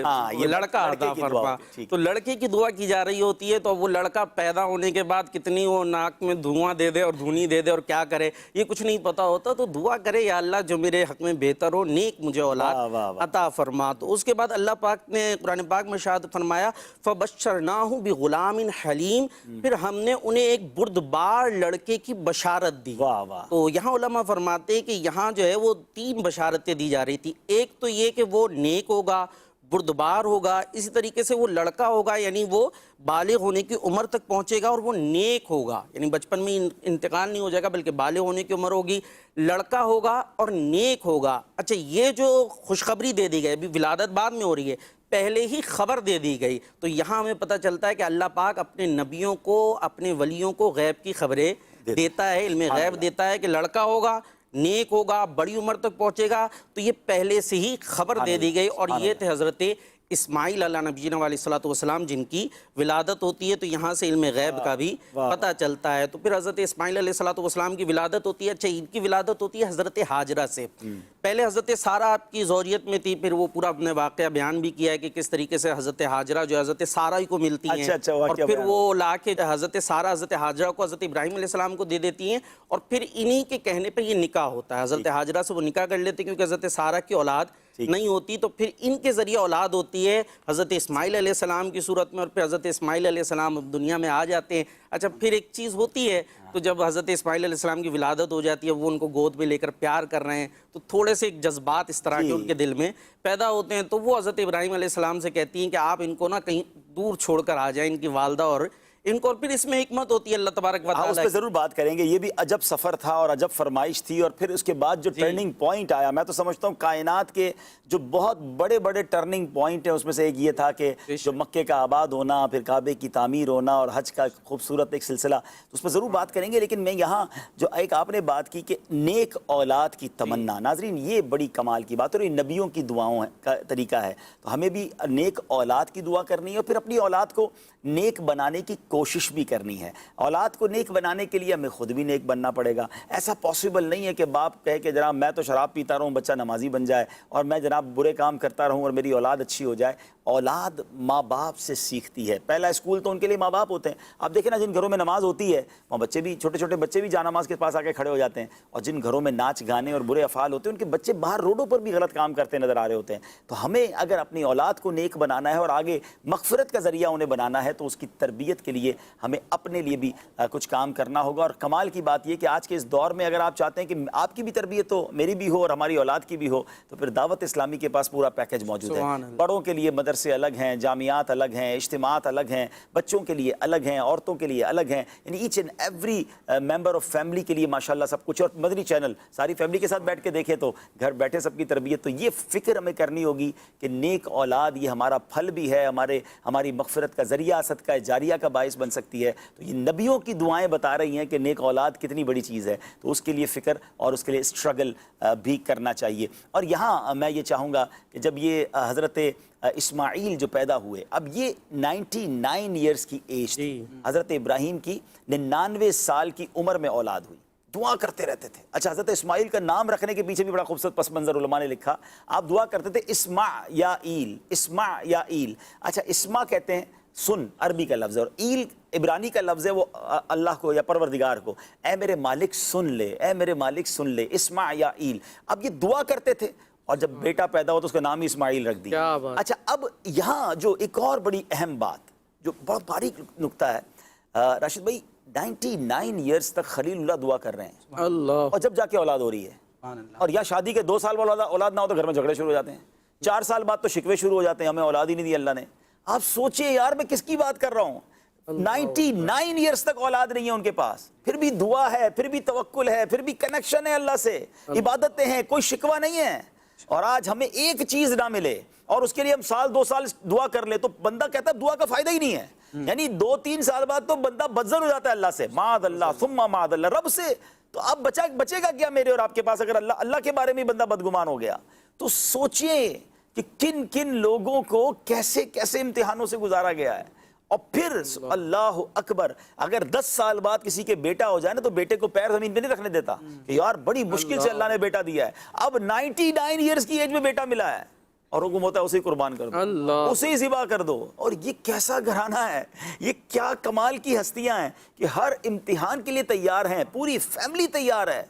لڑکا عطا فرما. تو لڑکے کی دعا کی جا رہی ہوتی ہے، تو وہ لڑکا پیدا ہونے کے بعد کتنی وہ ناک میں دھواں دے دے اور دھونی دے دے اور کیا کرے یہ کچھ نہیں پتا ہوتا، تو دعا کرے یا اللہ جو میرے حق میں بہتر ہو، نیک مجھے اولاد عطا فرما۔ تو اس کے بعد اللہ پاک نے قرآن پاک میں ارشاد فرمایا فَبَشَّرْنَاهُ بِغُلَامٍ حَلِيمٍ، پھر ہم نے انہیں ایک بردبار لڑکے کی بشارت دی۔ تو یہاں علماء فرماتے ہیں کہ یہاں جو ہے وہ 3 بشارتیں دی جا رہی تھی۔ ایک تو یہ کہ وہ نیک ہوگا، بردبار ہوگا، اسی طریقے سے وہ لڑکا ہوگا یعنی وہ بالغ ہونے کی عمر تک پہنچے گا اور وہ نیک ہوگا، یعنی بچپن میں انتقال نہیں ہو جائے گا بلکہ بالغ ہونے کی عمر ہوگی، لڑکا ہوگا اور نیک ہوگا۔ اچھا یہ جو خوشخبری دے دی گئی، ابھی ولادت بعد میں ہو رہی ہے، پہلے ہی خبر دے دی گئی، تو یہاں ہمیں پتہ چلتا ہے کہ اللہ پاک اپنے نبیوں کو، اپنے ولیوں کو غیب کی خبریں دیتا ہے، علم غیب دیتا ہے کہ لڑکا ہوگا، نیک ہوگا، بڑی عمر تک پہنچے گا، تو یہ پہلے سے ہی خبر دے دی گئی۔ اور یہ تھے حضرت اسماعیل علیہ نبینا علیہ الصلوۃ والسلام جن کی ولادت ہوتی ہے، تو یہاں سے علم غیب کا بھی پتہ چلتا ہے۔ تو پھر حضرت اسماعیل علیہ الصلوۃ والسلام کی ولادت ہوتی ہے۔ اچھا ان کی ولادت ہوتی ہے حضرت ہاجرہ سے۔ پہلے حضرت سارہ آپ کی زوجیت میں تھی، پھر وہ پورا اپنے واقعہ بیان بھی کیا ہے کہ کس طریقے سے حضرت ہاجرہ جو حضرت سارہ کو ملتی ہیں، اور پھر وہ لا کے حضرت سارہ حضرت ہاجرہ کو حضرت ابراہیم علیہ السلام کو دے دیتی ہیں، اور پھر انہی کے کہنے پہ یہ نکاح ہوتا ہے۔ حضرت ہاجرہ سے وہ نکاح کر لیتے ہیں کیونکہ حضرت سارہ کی اولاد نہیں ہوتی، تو پھر ان کے ذریعے اولاد ہوتی ہے حضرت اسماعیل علیہ السلام کی صورت میں، اور پھر حضرت اسماعیل علیہ السلام دنیا میں آ جاتے ہیں۔ اچھا پھر ایک چیز ہوتی ہے، تو جب حضرت اسماعیل علیہ السلام کی ولادت ہو جاتی ہے، وہ ان کو گود میں لے کر پیار کر رہے ہیں، تو تھوڑے سے جذبات اس طرح کے ان کے دل میں پیدا ہوتے ہیں، تو وہ حضرت ابراہیم علیہ السلام سے کہتی ہیں کہ آپ ان کو نا کہیں دور چھوڑ کر آ جائیں، ان کی والدہ اور ان کو۔ اور پھر اس میں حکمت ہوتی ہے اللہ تبارک و تعالیٰ، اس پہ ضرور بات کریں گے۔ یہ بھی عجب سفر تھا اور عجب فرمائش تھی، اور پھر اس کے بعد جو ٹرننگ پوائنٹ آیا، میں تو سمجھتا ہوں کائنات کے جو بہت بڑے بڑے ٹرننگ پوائنٹ ہیں اس میں سے ایک یہ تھا کہ جو مکے کا آباد ہونا، پھر کعبے کی تعمیر ہونا اور حج کا خوبصورت ایک سلسلہ، اس پہ ضرور بات کریں گے۔ لیکن میں یہاں جو ایک آپ نے بات کی کہ نیک اولاد کی تمنا، ناظرین یہ بڑی کمال کی بات ہے، اور یہ نبیوں کی دعاؤں کا طریقہ ہے، تو ہمیں بھی نیک اولاد کی دعا کرنی ہے، اور پھر اپنی اولاد کو نیک بنانے کی کوشش بھی کرنی ہے۔ اولاد کو نیک بنانے کے لیے ہمیں خود بھی نیک بننا پڑے گا۔ ایسا پاسبل نہیں ہے کہ باپ کہے کہ جناب میں تو شراب پیتا رہوں، بچہ نمازی بن جائے، اور میں جناب برے کام کرتا رہوں اور میری اولاد اچھی ہو جائے۔ اولاد ماں باپ سے سیکھتی ہے، پہلا اسکول تو ان کے لیے ماں باپ ہوتے ہیں۔ آپ دیکھیں نا، جن گھروں میں نماز ہوتی ہے وہاں بچے بھی، چھوٹے چھوٹے بچے بھی جانماز کے پاس آ کے کھڑے ہو جاتے ہیں، اور جن گھروں میں ناچ گانے اور برے افعال ہوتے ہیں ان کے بچے باہر روڈوں پر بھی غلط کام کرتے نظر آ رہے ہوتے ہیں۔ تو ہمیں اگر اپنی اولاد کو نیک بنانا ہے اور آگے مغفرت کا ذریعہ انہیں بنانا ہے، تو اس کی تربیت کے لیے ہمیں اپنے لیے بھی کچھ کام کرنا ہوگا۔ اور کمال کی بات یہ کہ آج کے اس دور میں اگر آپ چاہتے ہیں کہ آپ کی بھی تربیت ہو، میری بھی ہو اور ہماری اولاد کی بھی ہو، تو پھر دعوت اسلامی کے پاس پورا پیکج موجود ہے۔ بڑوں کے لیے مدرسے الگ ہیں، جامعات الگ ہیں، اجتماعات الگ ہیں، بچوں کے لیے الگ ہیں، عورتوں کے لیے الگ ہیں، یعنی each and every member of family کے لیے ماشاءاللہ سب کچھ۔ اور مدنی چینل ساری فیملی کے ساتھ بیٹھ کے دیکھیں تو گھر بیٹھے سب کی تربیت۔ تو یہ فکر ہمیں کرنی ہوگی کہ نیک اولاد یہ ہمارا پھل بھی ہے، ہماری مغفرت کا ذریعہ، صدقہ جاریہ کا باعث بن سکتی ہے۔ تو یہ نبیوں کی دعائیں بتا رہی ہیں کہ نیک اولاد کتنی بڑی چیز ہے، تو اس کے لیے فکر اور اس کے لیے اسٹرگل بھی کرنا چاہیے۔ اور یہاں میں یہ چاہوں گا کہ جب یہ حضرت اسماعیل جو پیدا ہوئے، اب یہ 99 ایئرز کی ایج تھی، حضرت ابراہیم کی 99 سال کی عمر میں اولاد ہوئی، دعا کرتے رہتے تھے۔ اچھا حضرت اسماعیل کا نام رکھنے کے پیچھے بھی بڑا خوبصورت پس منظر علماء نے لکھا، آپ دعا کرتے تھے اسمع یا ایل، اسمع یا ایل۔ اچھا اسمع کہتے ہیں سن، عربی کا لفظ ہے، اور ایل عبرانی کا لفظ ہے، وہ اللہ کو یا پروردگار کو، اے میرے مالک سن لے، اے میرے مالک سن لے، اسمع یا ایل۔ اب یہ دعا کرتے تھے، اور جب بیٹا پیدا ہوا تو اس کا نام ہی اسماعیل رکھ دیا۔ اچھا اب یہاں جو ایک اور بڑی اہم بات جو بہت باریک نکتہ ہے، راشد بھائی 99 ایئرز تک خلیل اللہ دعا کر رہے ہیں اللہ، اور جب جا کے اولاد ہو رہی ہے، اور یا شادی کے 2 سال بعد اولاد نہ ہو تو گھر میں جھگڑے شروع ہو جاتے ہیں، 4 سال بعد تو شکوے شروع ہو جاتے ہیں، ہمیں اولاد ہی نہیں دی اللہ نے۔ آپ سوچئے یار میں کس کی بات کر رہا ہوں، 99 ایئرز تک اولاد نہیں ہے ان کے پاس، پھر بھی دعا ہے، پھر بھی توکل ہے، پھر بھی کنیکشن ہے اللہ سے، عبادتیں ہیں، کوئی شکوہ نہیں ہے۔ اور آج ہمیں ایک چیز نہ ملے اور اس کے لیے ہم 2 سال دعا کر لیں تو بندہ کہتا ہے دعا کا فائدہ ہی نہیں ہے، یعنی 2-3 سال بعد تو بندہ بدزر ہو جاتا ہے اللہ سے، معاذ اللہ ثم معاذ اللہ، رب سے۔ تو اب بچے گا کیا میرے اور آپ کے پاس اگر اللہ کے بارے میں بندہ بدگمان ہو گیا؟ تو سوچئے کہ کن کن لوگوں کو کیسے کیسے امتحانوں سے گزارا گیا ہے۔ اور پھر اللہ اکبر، اگر 10 سال بعد کسی کے بیٹا ہو جائے نا تو بیٹے کو پیر زمین پہ نہیں رکھنے دیتا کہ یار بڑی مشکل سے اللہ نے بیٹا دیا ہے، اب 99 ایئرز کی ایج میں بیٹا ملا ہے، اور حکم ہوتا ہے اسے قربان کر دو، اللہ، اسے ذبح کر دو. اور یہ کیسا گھرانہ ہے، یہ کیا کمال کی ہستیاں ہیں کہ ہر امتحان کے لیے تیار ہیں، پوری فیملی تیار ہے.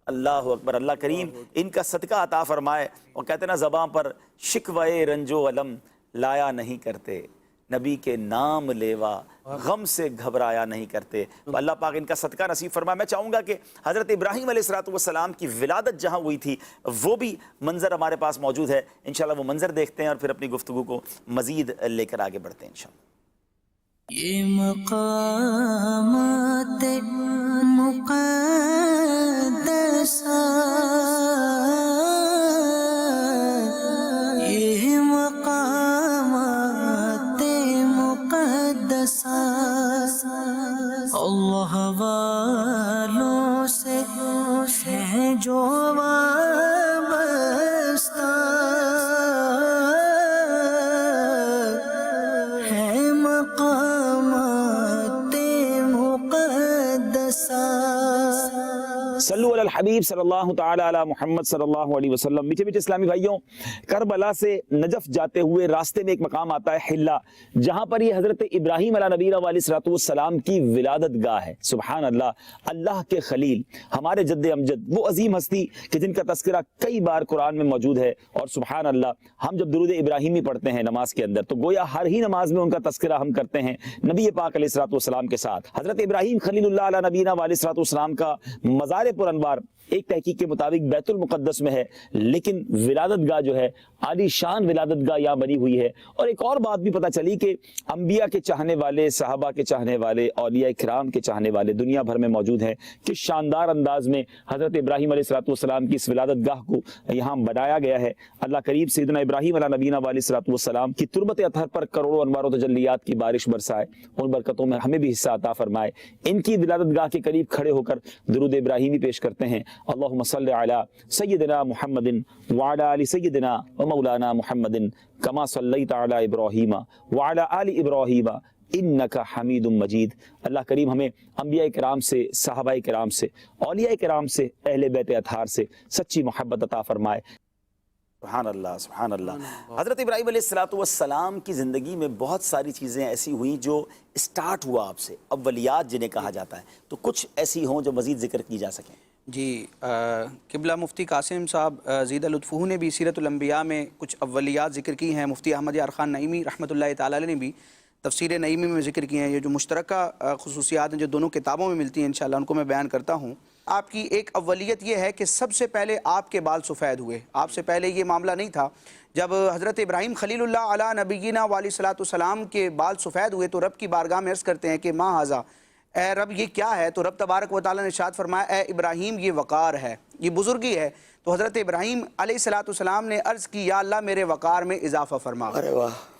اللہ اکبر. اللہ کریم ان کا صدقہ عطا فرمائے. اور کہتے ہیں نا زبان پر شکوے رنج و علم لایا نہیں کرتے، نبی کے نام لیوا غم سے گھبرایا نہیں کرتے. تو اللہ پاک ان کا صدقہ نصیب فرمائے. میں چاہوں گا کہ حضرت ابراہیم علیہ السلام کی ولادت جہاں ہوئی تھی وہ بھی منظر ہمارے پاس موجود ہے. انشاءاللہ وہ منظر دیکھتے ہیں اور پھر اپنی گفتگو کو مزید لے کر آگے بڑھتے ہیں انشاءاللہ. یہ مقامات مقدسہ، یہ مقامات مقدسہ اللہ والوں سے ہے جو وابستہ، ہے مقامات مقدسہ. صلو علی الحبیب صلی اللہ تعالی علی محمد صلی اللہ علیہ وسلم. میٹھے میٹھے اسلامی بھائیوں، کربلا سے نجف جاتے ہوئے راستے میں ایک مقام آتا ہے حلہ، جہاں پر یہ حضرت ابراہیم علیہ نبینا علیہ السلام کی ولادت گاہ ہے. سبحان اللہ. اللہ کے خلیل، ہمارے جد امجد، وہ عظیم ہستی کہ جن کا تذکرہ کئی بار قرآن میں موجود ہے. اور سبحان اللہ، ہم جب درود ابراہیمی پڑھتے ہیں نماز کے اندر تو گویا ہر ہی نماز میں ان کا تذکرہ ہم کرتے ہیں نبی پاک علیہ السلام کے ساتھ. حضرت ابراہیم خلیل اللہ علیہ نبینا علیہ السلام کا مزار پر انوار ایک تحقیق کے مطابق بیت المقدس میں ہے، لیکن ولادت گاہ جو ہے عالی شان ولادت گاہ یہاں بنی ہوئی ہے. اور ایک اور بات بھی پتہ چلی کہ انبیاء کے چاہنے والے، صحابہ کے چاہنے والے، اولیاء کرام کے چاہنے والے دنیا بھر میں موجود ہیں کہ شاندار انداز میں حضرت ابراہیم علیہ السلام کی اس ولادت گاہ کو یہاں بنایا گیا ہے. اللہ کریم سیدنا ابراہیم علیہ نبینا علیہ السلام کی تربت اطہر پر کروڑوں انوار و تجلیات کی بارش برسائے، ان برکتوں میں ہمیں بھی حصہ عطا فرمائے. ان کی ولادت گاہ کے قریب کھڑے ہو کر درود ابراہیمی پیش کرتے ہیں. اللہم صلی علی سیدنا محمد وعلی آل سیدنا و مولانا محمد کما صلیت علی ابراہیم وعلی آل ابراہیم انکا حمید مجید. اللہ کریم ہمیں انبیاء کرام سے، صحابہ کرام سے، اولیاء کرام سے، اہل بیت اطہار سے سچی محبت عطا فرمائے. سبحان اللہ، سبحان اللہ. حضرت ابراہیم علیہ السلام کی زندگی میں بہت ساری چیزیں ایسی ہوئیں جو اسٹارٹ ہوا آپ سے، اولیات جنہیں کہا جاتا ہے، تو کچھ ایسی ہوں جو مزید ذکر کی جا سکیں. جی قبلہ مفتی قاسم صاحب زیدہ لطفہ نے بھی سیرت الانبیاء میں کچھ اولیات ذکر کی ہیں. مفتی احمد یار خان نعیمی رحمۃ اللہ تعالی علیہ نے بھی تفسیر نعیمی میں ذکر کیے ہیں. یہ جو مشترکہ خصوصیات ہیں جو دونوں کتابوں میں ملتی ہیں انشاءاللہ ان کو میں بیان کرتا ہوں. آپ کی ایک اولیت یہ ہے کہ سب سے پہلے آپ کے بال سفید ہوئے. آپ سے پہلے یہ معاملہ نہیں تھا. جب حضرت ابراہیم خلیل اللہ علیہ نبینا علیہ السلام کے بال سفید ہوئے تو رب کی بارگاہ میں عرض کرتے ہیں کہ ما ھذا، اے رب یہ کیا ہے؟ تو رب تبارک و تعالیٰ نے ارشاد فرمایا اے ابراہیم یہ وقار ہے، یہ بزرگی ہے. تو حضرت ابراہیم علیہ السلام نے عرض کی یا اللہ میرے وقار میں اضافہ فرما.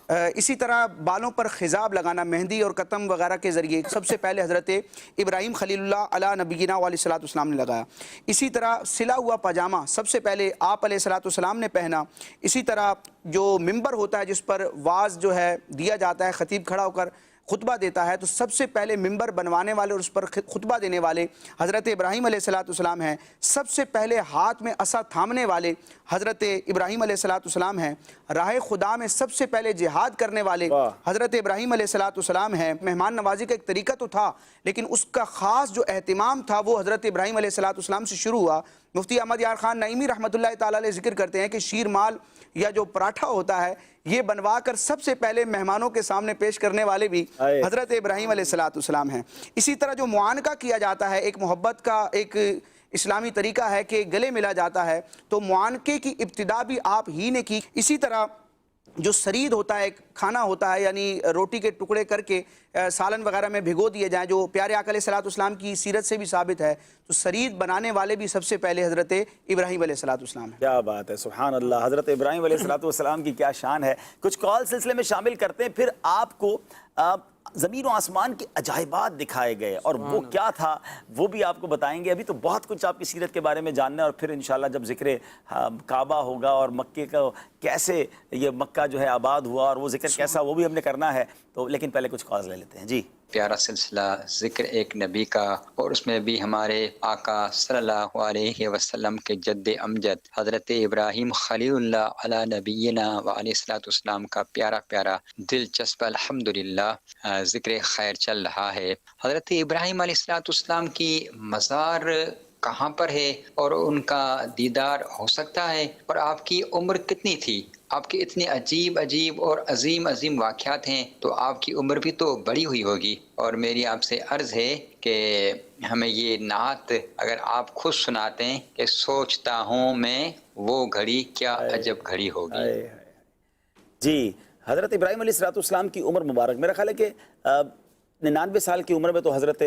اسی طرح بالوں پر خضاب لگانا، مہندی اور قطم وغیرہ کے ذریعے سب سے پہلے حضرت ابراہیم خلیل اللہ علیہ نبینا علیہ السلام نے لگایا. اسی طرح سلا ہوا پاجامہ سب سے پہلے آپ علیہ السلام نے پہنا. اسی طرح جو ممبر ہوتا ہے جس پر واعظ جو ہے دیا جاتا ہے، خطیب کھڑا ہو کر خطبہ دیتا ہے، تو سب سے پہلے ممبر بنوانے والے اور اس پر خطبہ دینے والے حضرت ابراہیم علیہ السلام ہیں. سب سے پہلے ہاتھ میں عصا تھامنے والے حضرت ابراہیم علیہ السلام ہیں. راہ خدا میں سب سے پہلے جہاد کرنے والے حضرت ابراہیم علیہ السلام ہیں. مہمان نوازی کا ایک طریقہ تو تھا لیکن اس کا خاص جو اہتمام تھا وہ حضرت ابراہیم علیہ السلام سے شروع ہوا. مفتی احمد یار خان نعیمی رحمۃ اللہ تعالی علیہ ذکر کرتے ہیں کہ شیر مال یا جو پراٹھا ہوتا ہے یہ بنوا کر سب سے پہلے مہمانوں کے سامنے پیش کرنے والے بھی حضرت ابراہیم علیہ السلام ہیں. اسی طرح جو معانقہ کیا جاتا ہے، ایک محبت کا ایک اسلامی طریقہ ہے کہ گلے ملا جاتا ہے، تو معانقے کی ابتدا بھی آپ ہی نے کی. اسی طرح جو سرید ہوتا ہے، ایک کھانا ہوتا ہے، یعنی روٹی کے ٹکڑے کر کے سالن وغیرہ میں بھگو دیے جائیں، جو پیارے آقا علیہ السلام کی سیرت سے بھی ثابت ہے، تو سرید بنانے والے بھی سب سے پہلے حضرت ابراہیم علیہ السلام ہیں. کیا بات ہے، سبحان اللہ. حضرت ابراہیم علیہ السلام کی کیا شان ہے. کچھ کال سلسلے میں شامل کرتے ہیں، پھر آپ کو زمین و آسمان کے عجائبات دکھائے گئے اور وہ کیا تھا وہ بھی آپ کو بتائیں گے. ابھی تو بہت کچھ آپ کی سیرت کے بارے میں جاننا ہے اور پھر انشاءاللہ جب ذکر کعبہ ہوگا اور مکے کا کیسے یہ مکہ جو ہے آباد ہوا اور وہ ذکر کیسا وہ بھی ہم نے کرنا ہے. تو لیکن پہلے کچھ کالز لے لیتے ہیں. جی پیارا سلسلہ ذکر ایک نبی کا، اور اس میں بھی ہمارے آقا صلی اللہ علیہ وسلم کے جد امجد حضرت ابراہیم خلیل اللہ علی نبینا و علیہ الصلوۃ والسلام کا پیارا پیارا دلچسپ الحمدللہ ذکر خیر چل رہا ہے۔ حضرت ابراہیم علیہ الصلوۃ والسلام کی مزار کہاں پر ہے اور ان کا دیدار ہو سکتا ہے، اور آپ کی عمر کتنی تھی؟ آپ کے اتنے عجیب عجیب اور عظیم عظیم واقعات ہیں، تو آپ کی عمر بھی تو بڑی ہوئی ہوگی۔ اور میری آپ سے عرض ہے کہ ہمیں یہ نعت اگر آپ خود سناتے ہیں کہ سوچتا ہوں میں وہ گھڑی کیا عجب گھڑی ہوگی۔ جی، حضرت ابراہیم علیہ السلام کی عمر مبارک، میرا خیال ہے کہ 99 سال کی عمر میں تو حضرت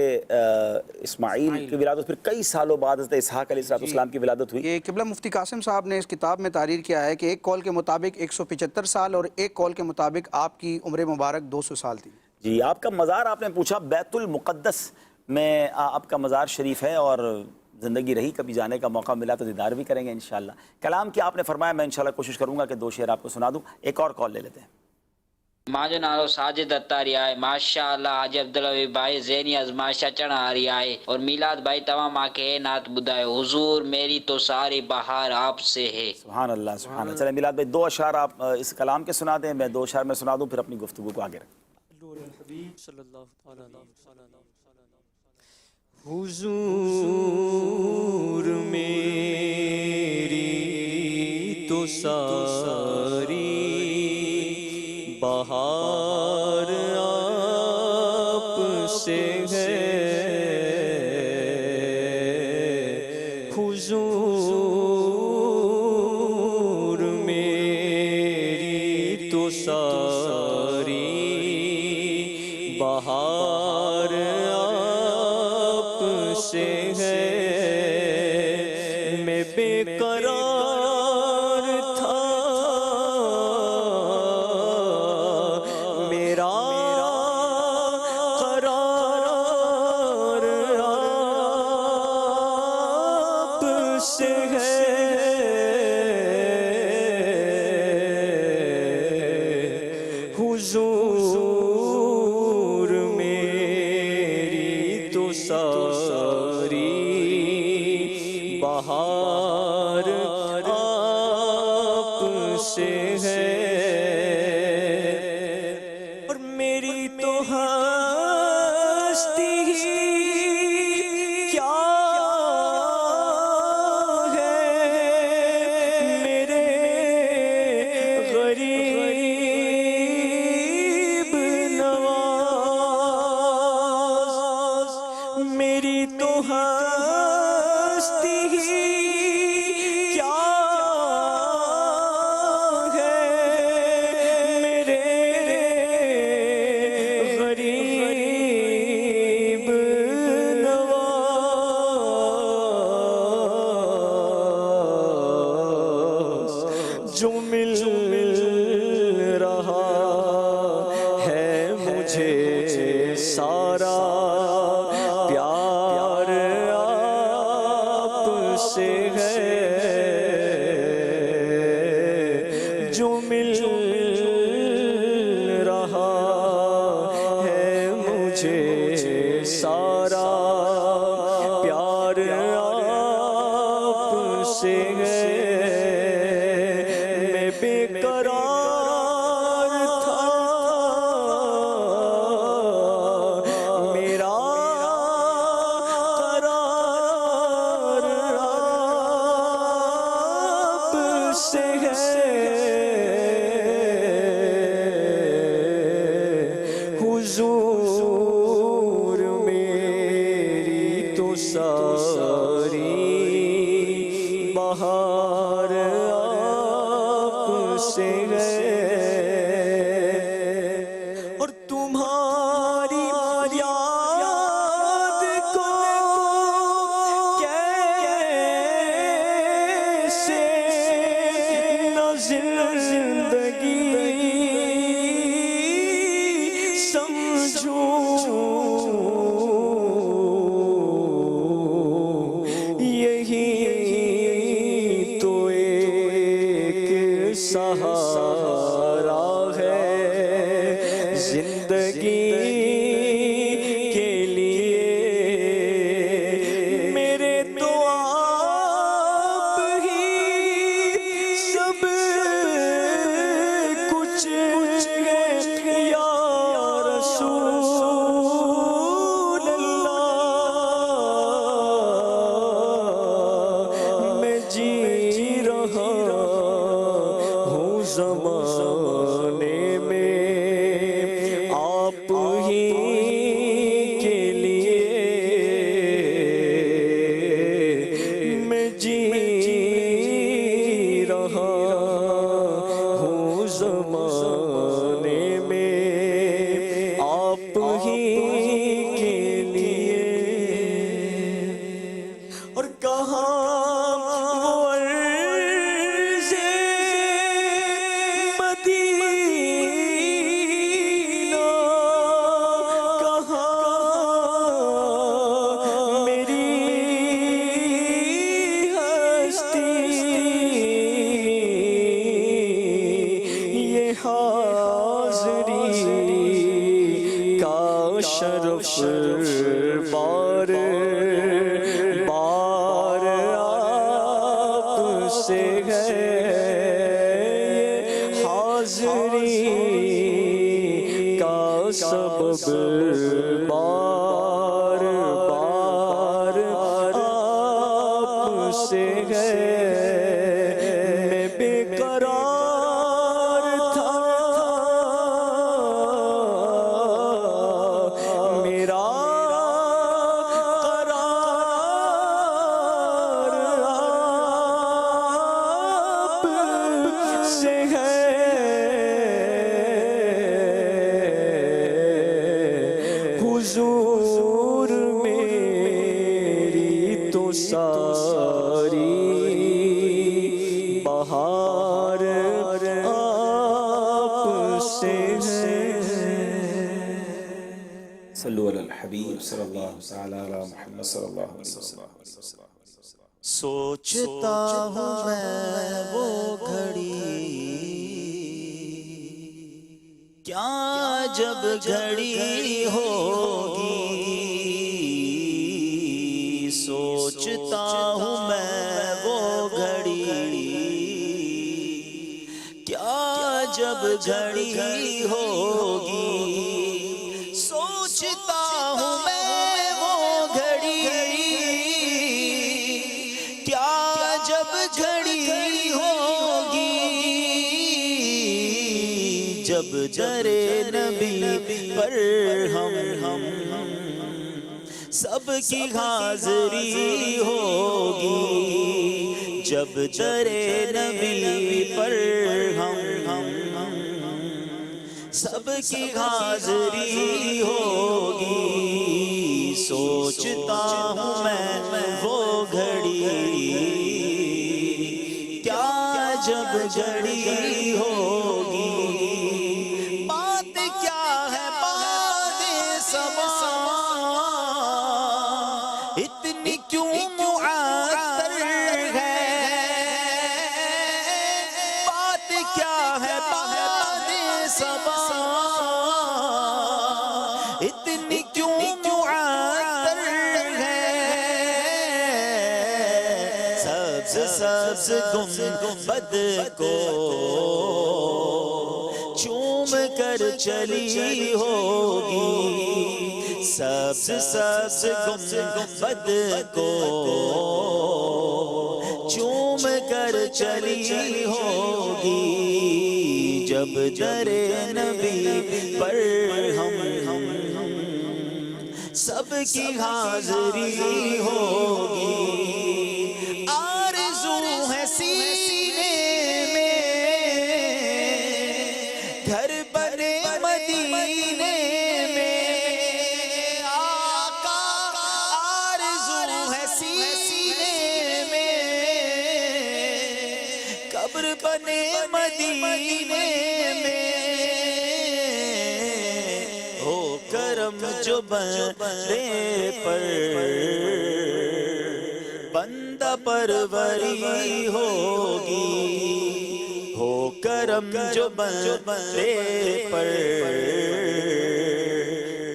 اسماعیل کی ولادت، پھر کئی سالوں بعد حضرت اسحاق علیہ السلام کی ولادت ہوئی۔ یہ قبلہ مفتی قاسم صاحب نے اس کتاب میں تحریر کیا ہے کہ ایک قول کے مطابق 175 سال اور ایک قول کے مطابق آپ کی عمر مبارک 200 سال تھی۔ جی، آپ کا مزار آپ نے پوچھا بیت المقدس میں آپ کا مزار شریف ہے، اور زندگی رہی کبھی جانے کا موقع ملا تو دیدار بھی کریں گے انشاءاللہ۔ کلام کی آپ نے فرمایا، میں انشاءاللہ کوشش کروں گا کہ 2 شعر آپ کو سنا دوں۔ ایک اور کال لے لیتے ہیں۔ ماجو نالو ساجد اتاری آئے، ماشاءاللہ آج عبدالوی بھائی زینی ازمائشہ چڑھا آ رہی آئے، اور میلاد بھائی تمام آ کے نعت بدائے، حضور میری تو ساری بہار آپ سے ہے۔ سبحان اللہ سبحان اللہ۔ چلیں میلاد بھائی 2 اشعار آپ اس کلام کے سنا دیں، میں 2 اشعار میں سنا دوں، پھر اپنی گفتگو کو آگے رکھیں۔ حضور میری تو ساری بہار آپ سے ہے، حضور میری تو ساری بہار آپ سے ہے، میں بے قرار تھا میرا قرار آپ سے ہے، حضور میری تو ساری بہار آپ سے ہے، اور میری تو ہستی کیا ہے میرے غریب نواز، میری تو ہستی کیا ہے میرے غریب نواز، جو مل رہا ہے مجھے سارا پیار آپ سے ہے، جو مل رہا ہے مجھے سارا پیار آپ سے ہے، میں بے قرار تھا میرا قرار آپ سے ہے، حضور میری تو ساری بہار آپ سے ہے، اور تمہاری یاد کو کیسے نہ زندگی سمجھوں، یہی تو ایک سہارا ہے زندگی کچھ ہے یا رسول اللہ، میں جی رہا ہوں زمانے میں آپ ہی کے لیے، میں جی رہا ہوں زمانے میں آپ ہی کے لیے۔ اور کہاں وہ عرض مدینہ، کہاں میری ہستی، یہ حاضری کا شرف بار بار آپ سے ہے، یہ حاضری کا سبب بار بار آپ سے ہے۔ میں بے قرار تھا، میرا قرار آپ سے ہے، حضور میری تو ساری بہار آپ سے ہے۔ صلو علی الحبیب صلی اللہ تعالی علی محمد صلی اللہ علیہ وسلم۔ سوچتا ہوں میں وہ گھڑی، کیا جب گھڑی ہوگی، سوچتا ہوں میں وہ گھڑی، کیا جب گھڑی ہوگی، سوچتا ہوں میں وہ گھڑی، کیا جب گھڑی ہوگی، جب در نبی پر ہم سب کی حاضری ہوگی، جب در نبی پر ہم سب کی حاضری ہوگی، سوچتا ہوں میں وہ گھڑی، کیا جب گھڑی ہوگی، بات کیا ہے باد سما، اتنی کیوں معطر ہے، بات کیا ہے باد سما، اتنی کیوں معطر ہے، سبز سبز گنبد کو چوم کر چلی ہوگی، سبز سبز گنبد کو چوم کر چلی ہوگی، جب در نبی پر ہم سب کی حاضری ہوگی، آرزو ہے سینے میں گھر بنے مدینے میں، آقا آرزو ہے سینے میں قبر بنے مدینے میں، ہو کرم جو بندے پر بندہ پروری ہوگی، ہو کرم جو بندے پر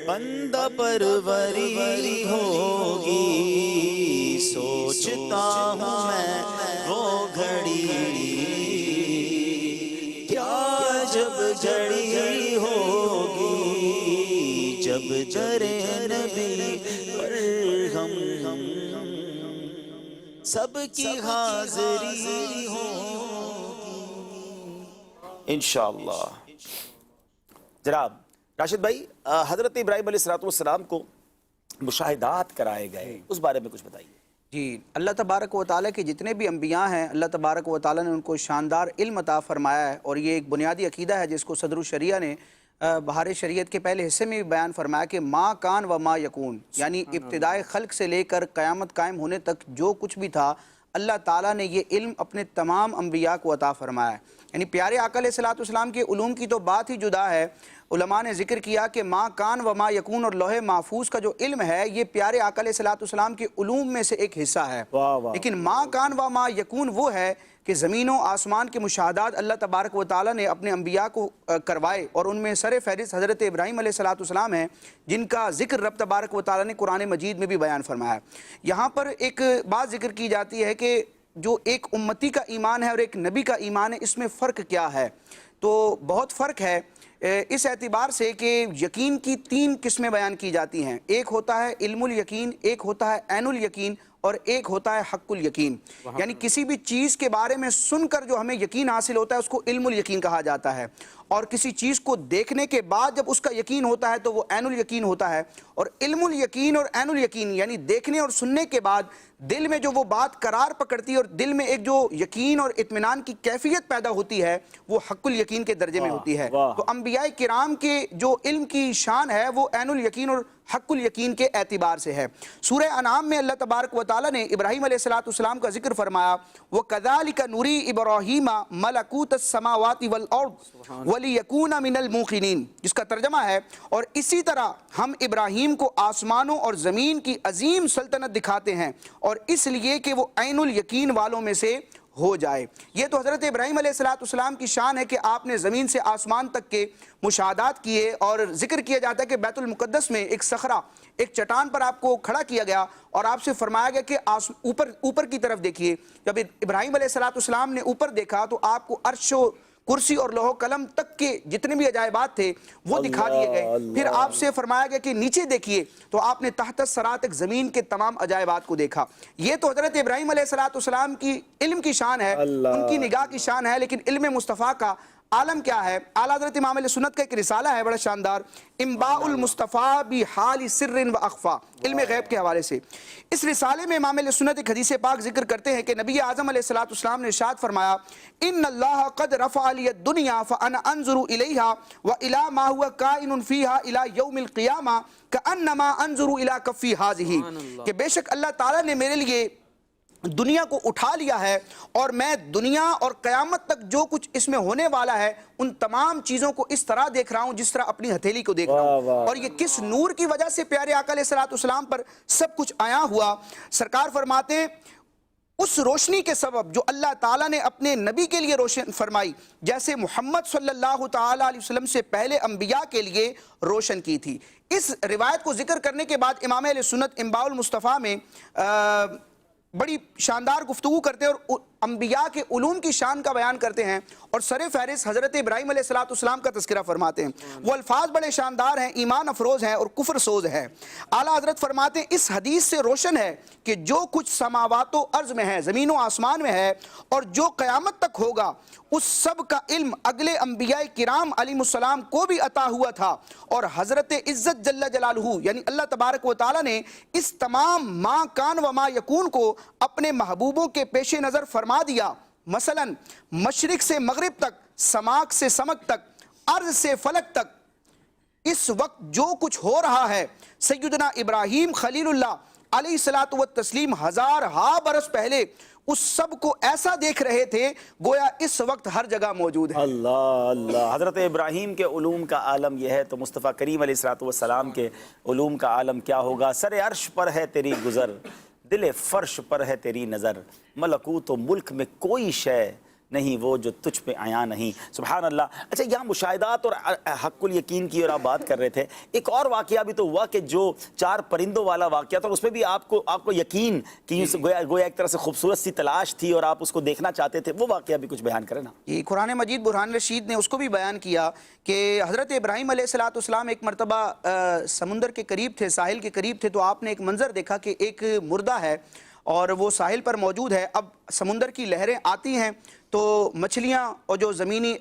بندہ پروری ہوگی، سوچتا ہوں میں وہ گھڑی، کیا جب جب جڑی ہوگی، جب در نبی پر ہم سب کی حاضری ہوگی انشاءاللہ۔ جناب راشد بھائی، حضرت ابراہیم علیہ السلام کو مشاہدات کرائے گئے، اس بارے میں کچھ بتائیے۔ جی، اللہ تبارک و تعالیٰ کے جتنے بھی انبیاء ہیں، اللہ تبارک و تعالیٰ نے ان کو شاندار علم عطا فرمایا ہے، اور یہ ایک بنیادی عقیدہ ہے جس کو صدر الشریعہ نے بہار شریعت کے پہلے حصے میں بھی بیان فرمایا کہ ما کان و ما یکون، یعنی ابتدائے خلق سے لے کر قیامت قائم ہونے تک جو کچھ بھی تھا اللہ تعالیٰ نے یہ علم اپنے تمام انبیاء کو عطا فرمایا ہے۔ یعنی پیارے آقا علیہ السلام کے علوم کی تو بات ہی جدا ہے۔ علماء نے ذکر کیا کہ ما کان و ما یکون اور لوح محفوظ کا جو علم ہے یہ پیارے آقا علیہ السلام کے علوم میں سے ایک حصہ ہے، لیکن ما کان و ما یکون وہ ہے کہ زمین و آسمان کے مشاہدات اللہ تبارک و تعالیٰ نے اپنے انبیاء کو کروائے، اور ان میں سر فہرست حضرت ابراہیم علیہ السلام ہیں جن کا ذکر رب تبارک و تعالیٰ نے قرآن مجید میں بھی بیان فرمایا۔ یہاں پر ایک بات ذکر کی جاتی ہے کہ جو ایک امتی کا ایمان ہے اور ایک نبی کا ایمان ہے، اس میں فرق کیا ہے؟ تو بہت فرق ہے اس اعتبار سے کہ یقین کی 3 قسمیں بیان کی جاتی ہیں۔ ایک ہوتا ہے علم الیقین، ایک ہوتا ہے عین الیقین، اور ایک ہوتا ہے حق الیقین۔ یعنی کسی بھی چیز کے بارے میں سن کر جو ہمیں یقین حاصل ہوتا ہے اس کو علم الیقین کہا جاتا ہے، اور کسی چیز کو دیکھنے کے بعد جب اس کا یقین ہوتا ہے تو وہ عین الیقین ہوتا ہے۔ اور علم الیقین اور عین الیقین یعنی دیکھنے اور سننے کے بعد دل میں جو وہ بات قرار پکڑتی ہے اور دل میں ایک جو یقین اور اطمینان کی کیفیت پیدا ہوتی ہے وہ حق الیقین کے درجے میں ہوتی ہے۔ تو انبیاء کرام کے جو علم کی شان ہے وہ عین الیقین اور حق الیقین کے اعتبار سے ہے۔ سورہ انعام میں اللہ تبارک و تعالیٰ نے ابراہیم علیہ السلام کا ذکر فرمایا، وَكَذَلِكَ نُرِي إِبْرَاهِيمَ مَلَكُوتَ السَّمَاوَاتِ وَالْأَرْضِ وَلِيَكُونَ مِنَ الْمُوقِنِينَ، جس کا ترجمہ ہے اور اسی طرح ہم ابراہیم کو آسمانوں اور زمین کی عظیم سلطنت دکھاتے ہیں اور اس لیے کہ وہ عین الیقین والوں میں سے ہو جائے۔ یہ تو حضرت ابراہیم علیہ السلام کی شان ہے کہ آپ نے زمین سے آسمان تک کے مشاہدات کیے، اور ذکر کیا جاتا ہے کہ بیت المقدس میں ایک صخرہ، ایک چٹان پر آپ کو کھڑا کیا گیا اور آپ سے فرمایا گیا کہ اوپر کی طرف دیکھیے۔ جب ابراہیم علیہ السلام نے اوپر دیکھا تو آپ کو عرش و کرسی اور لوح و قلم تک کے جتنے بھی عجائبات تھے وہ دکھا دیے گئے۔ پھر آپ سے فرمایا گیا کہ نیچے دیکھیے، تو آپ نے تحت الثری تک زمین کے تمام عجائبات کو دیکھا۔ یہ تو حضرت ابراہیم علیہ السلام کی علم کی شان ہے، ان کی نگاہ کی شان ہے، لیکن علم مصطفیٰ کا عالم کیا ہے؟ اعلیٰ حضرت امام علیہ سنت کا ایک رسالہ ہے بڑا شاندار، انباء المصطفیٰ بحال سر و اخفا، علم غیب کے حوالے سے۔ اس رسالے میں امام علیہ سنت ایک حدیث پاک ذکر کرتے ہیں کہ نبی اعظم علیہ السلام نے ارشاد فرمایا، ان اللہ قد رفع لی الدنیا فانا انظر الیہا والی ما هو کائن فیہا الی یوم القیامہ کانما انظر الی کفی ہذہ، کہ بے شک اللہ تعالیٰ نے میرے لیے دنیا کو اٹھا لیا ہے اور میں دنیا اور قیامت تک جو کچھ اس میں ہونے والا ہے ان تمام چیزوں کو اس طرح دیکھ رہا ہوں جس طرح اپنی ہتھیلی کو دیکھ رہا ہوں۔ اور یہ کس نور کی وجہ سے پیارے آقا علیہ السلام پر سب کچھ آیا ہوا؟ سرکار فرماتے ہیں اس روشنی کے سبب جو اللہ تعالیٰ نے اپنے نبی کے لیے روشن فرمائی، جیسے محمد صلی اللہ تعالیٰ علیہ وسلم سے پہلے انبیاء کے لیے روشن کی تھی۔ اس روایت کو ذکر کرنے کے بعد امام علیہ سنت انباء المصطفیٰ میں بڑی شاندار گفتگو کرتے ہیں اور انبیاء کے علوم کی شان کا بیان کرتے ہیں اور سر فہرست حضرت ابراہیم علیہ السلام کا تذکرہ فرماتے ہیں۔ وہ الفاظ بڑے شاندار ہیں، ایمان افروز ہیں اور کفر سوز ہیں۔ اعلیٰ حضرت فرماتے ہیں اس حدیث سے روشن ہے کہ جو کچھ سماوات و ارض میں ہے، زمین و آسمان میں ہے، اور جو قیامت تک ہوگا اس سب کا علم اگلے انبیاء کرام علیہ السلام کو بھی عطا ہوا تھا، اور حضرت عزت جل جلالہ یعنی اللہ تبارک و تعالیٰ نے اس تمام ما کان و ما یکون کو اپنے محبوبوں کے پیش نظر فرما دیا۔ مثلا مشرق سے مغرب تک، سماک سے سمک تک، ارض سے فلک تک اس وقت جو کچھ ہو رہا ہے سیدنا ابراہیم خلیل اللہ علیہ الصلوۃ والتسلیم ہزارہا برس پہلے اس سب کو ایسا دیکھ رہے تھے گویا اس وقت ہر جگہ موجود ہے۔ اللہ اللہ، حضرت ابراہیم کے علوم کا عالم یہ ہے تو مصطفیٰ کریم علیہ السلام کے علوم کا عالم کیا ہوگا؟ سر عرش پر ہے تیری گزر، دل فرش پر ہے تیری نظر، ملکوت و ملک میں کوئی شے نہیں وہ جو تجھ پہ عیاں نہیں. سبحان اللہ. اچھا یہاں مشاہدات اور حق الیقین کی اور آپ بات کر رہے تھے, ایک اور واقعہ بھی تو ہوا کہ جو 4 پرندوں والا واقعہ تھا, اور اس میں بھی آپ کو یقین کہ گویا ایک طرح سے خوبصورت سی تلاش تھی اور آپ اس کو دیکھنا چاہتے تھے, وہ واقعہ بھی کچھ بیان کریں نا. یہ قرآن مجید برہان رشید نے اس کو بھی بیان کیا کہ حضرت ابراہیم علیہ السلام ایک مرتبہ سمندر کے قریب تھے, ساحل کے قریب تھے, تو آپ نے ایک منظر دیکھا کہ ایک مردہ ہے اور وہ ساحل پر موجود ہے. اب سمندر کی لہریں آتی ہیں تو مچھلیاں اور جو زمینی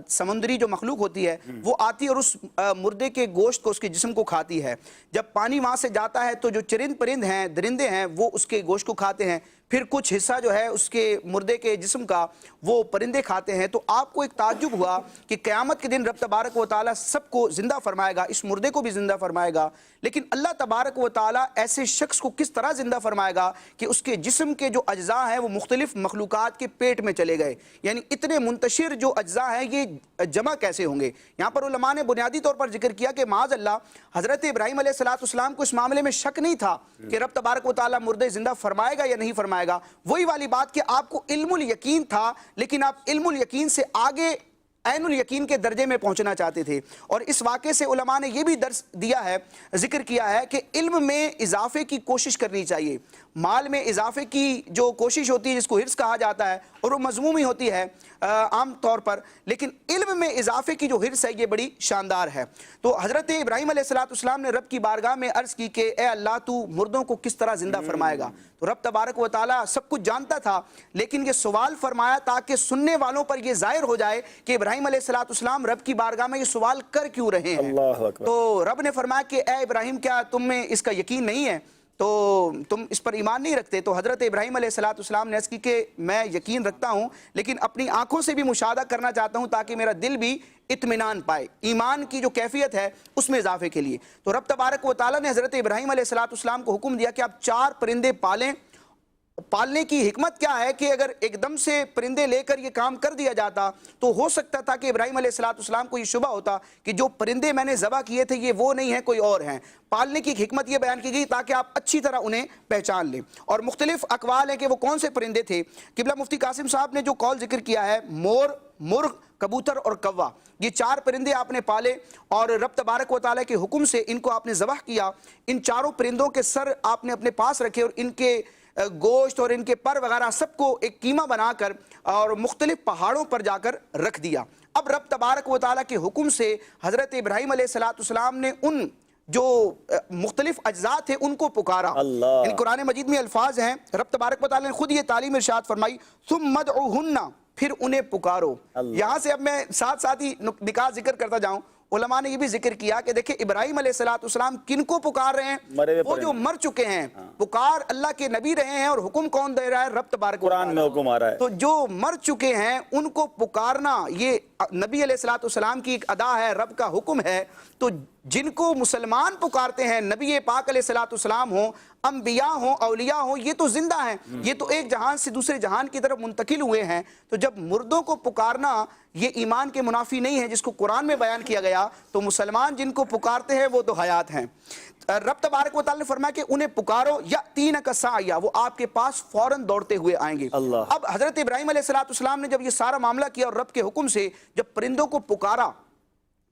سمندری جو مخلوق ہوتی ہے وہ آتی اور اس مردے کے گوشت کو, اس کے جسم کو کھاتی ہے. جب پانی وہاں سے جاتا ہے تو جو چرند پرند ہیں, درندے ہیں, وہ اس کے گوشت کو کھاتے ہیں. پھر کچھ حصہ جو ہے اس کے مردے کے جسم کا وہ پرندے کھاتے ہیں. تو آپ کو ایک تعجب ہوا کہ قیامت کے دن رب تبارک و تعالیٰ سب کو زندہ فرمائے گا, اس مردے کو بھی زندہ فرمائے گا, لیکن اللہ تبارک و تعالیٰ ایسے شخص کو کس طرح زندہ فرمائے گا کہ اس کے جسم کے جو اجزاء ہیں وہ مختلف مخلوقات کے پیٹ میں چلے گئے. یعنی اتنے منتشر جو اجزاء ہیں یہ جمع کیسے ہوں گے. یہاں پر علماء نے بنیادی طور پر ذکر کیا کہ معاذ اللہ حضرت ابراہیم علیہ السلام کو اس معاملے میں شک نہیں تھا کہ رب تبارک و تعالیٰ مردے زندہ فرمائے گا یا نہیں فرمائے گا. وہی والی بات کہ آپ کو علم الیقین تھا, لیکن آپ علم الیقین سے آگے عین الیقین کے درجے میں پہنچنا چاہتے تھے. اور اس واقعے سے علماء نے یہ بھی درس دیا ہے, ذکر کیا ہے کہ علم میں اضافے کی کوشش کرنی چاہیے. مال میں اضافے کی جو کوشش ہوتی ہے جس کو حرص کہا جاتا ہے, اور وہ مذموم ہی ہوتی ہے عام طور پر, لیکن علم میں اضافے کی جو حرص ہے یہ بڑی شاندار ہے. تو حضرت ابراہیم علیہ السلام نے رب کی بارگاہ میں عرض کی کہ اے اللہ تو مردوں کو کس طرح زندہ فرمائے گا. تو رب تبارک و تعالیٰ سب کچھ جانتا تھا, لیکن یہ سوال فرمایا تاکہ سننے والوں پر یہ ظاہر ہو جائے کہ ابراہیم علیہ السلام رب کی بارگاہ میں یہ سوال کر کیوں رہے ہیں. تو رب نے فرمایا کہ اے ابراہیم کیا تم میں اس کا یقین نہیں ہے, تو تم اس پر ایمان نہیں رکھتے. تو حضرت ابراہیم علیہ السلام نے عرض کی کہ میں یقین رکھتا ہوں, لیکن اپنی آنکھوں سے بھی مشاہدہ کرنا چاہتا ہوں تاکہ میرا دل بھی اطمینان پائے, ایمان کی جو کیفیت ہے اس میں اضافے کے لیے. تو رب تبارک و تعالیٰ نے حضرت ابراہیم علیہ السلام کو حکم دیا کہ آپ 4 پرندے پالیں. پالنے کی حکمت کیا ہے کہ اگر ایک دم سے پرندے لے کر یہ کام کر دیا جاتا تو ہو سکتا تھا کہ ابراہیم علیہ السلام کو یہ شبہ ہوتا کہ جو پرندے میں نے ذبح کیے تھے یہ وہ نہیں ہیں, کوئی اور ہیں. پالنے کی حکمت یہ بیان کی گئی تاکہ آپ اچھی طرح انہیں پہچان لیں. اور مختلف اقوال ہیں کہ وہ کون سے پرندے تھے. قبلہ مفتی قاسم صاحب نے جو قول ذکر کیا ہے, مور, مرغ, کبوتر اور کوا, یہ 4 پرندے آپ نے پالے اور رب تبارک و تعالیٰ کے حکم سے ان کو آپ نے ذبح کیا. ان 4 پرندوں کے سر آپ نے اپنے پاس رکھے اور ان کے گوشت اور ان کے پر وغیرہ سب کو ایک قیمہ بنا کر اور مختلف پہاڑوں پر جا کر رکھ دیا. اب رب تبارک و تعالیٰ کے حکم سے حضرت ابراہیم علیہ السلام نے ان جو مختلف اجزاء تھے ان کو پکارا. یعنی قرآن مجید میں الفاظ ہیں, رب تبارک و تعالیٰ نے خود یہ تعلیم ارشاد فرمائی, ثم ادعوہن, پھر انہیں پکارو. یہاں سے اب میں ساتھ ہی نکات ذکر کرتا جاؤں. علماء نے یہ بھی ذکر کیا کہ دیکھیں ابراہیم علیہ السلام کن کو پکار رہے ہیں, وہ جو مر چکے ہیں. پکار اللہ کے نبی رہے ہیں اور حکم کون دے رہا ہے, رب تبارک و تعالیٰ. قرآن میں حکم آ رہا ہے. تو جو مر چکے ہیں ان کو پکارنا یہ نبی علیہ السلام کی ایک ادا ہے, رب کا حکم ہے. تو جن کو مسلمان پکارتے ہیں, نبی پاک علیہ السلام ہوں, انبیاء ہوں, اولیاء ہوں, یہ تو زندہ ہیں, یہ تو ایک جہان سے دوسرے جہان کی طرف منتقل ہوئے ہیں. تو جب مردوں کو پکارنا یہ ایمان کے منافی نہیں ہے جس کو قرآن میں بیان کیا گیا, تو مسلمان جن کو پکارتے ہیں وہ تو حیات ہیں. رب تبارک و تعالیٰ نے فرمایا کہ انہیں پکارو, یأتینک سعیا, وہ آپ کے پاس فوراً دوڑتے ہوئے آئیں گے. اب حضرت ابراہیم علیہ السلام نے جب یہ سارا معاملہ کیا اور رب کے حکم سے جب پرندوں کو پکارا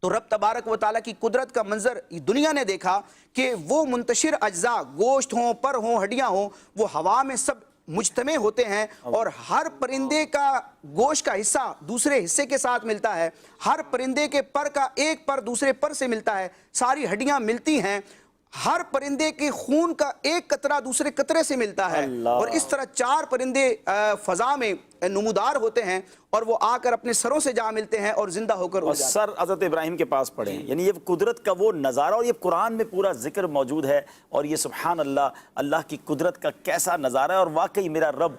تو رب تبارک و تعالیٰ کی قدرت کا منظر دنیا نے دیکھا کہ وہ منتشر اجزاء, گوشت ہوں, پر ہوں, ہڈیاں ہوں, وہ ہوا میں سب مجتمع ہوتے ہیں اور ہر پرندے کا گوشت کا حصہ دوسرے حصے کے ساتھ ملتا ہے, ہر پرندے کے پر کا ایک پر دوسرے پر سے ملتا ہے, ساری ہڈیاں ملتی ہیں, ہر پرندے کے خون کا ایک قطرہ دوسرے قطرے سے ملتا ہے. اور اس طرح 4 پرندے فضا میں نمودار ہوتے ہیں اور وہ آ کر اپنے سروں سے جا ملتے ہیں اور زندہ ہو کر سر حضرت ابراہیم کے پاس پڑے ہیں. یعنی یہ قدرت کا وہ نظارہ, اور یہ قرآن میں پورا ذکر موجود ہے, اور یہ سبحان اللہ, اللہ کی قدرت کا کیسا نظارہ ہے. اور واقعی میرا رب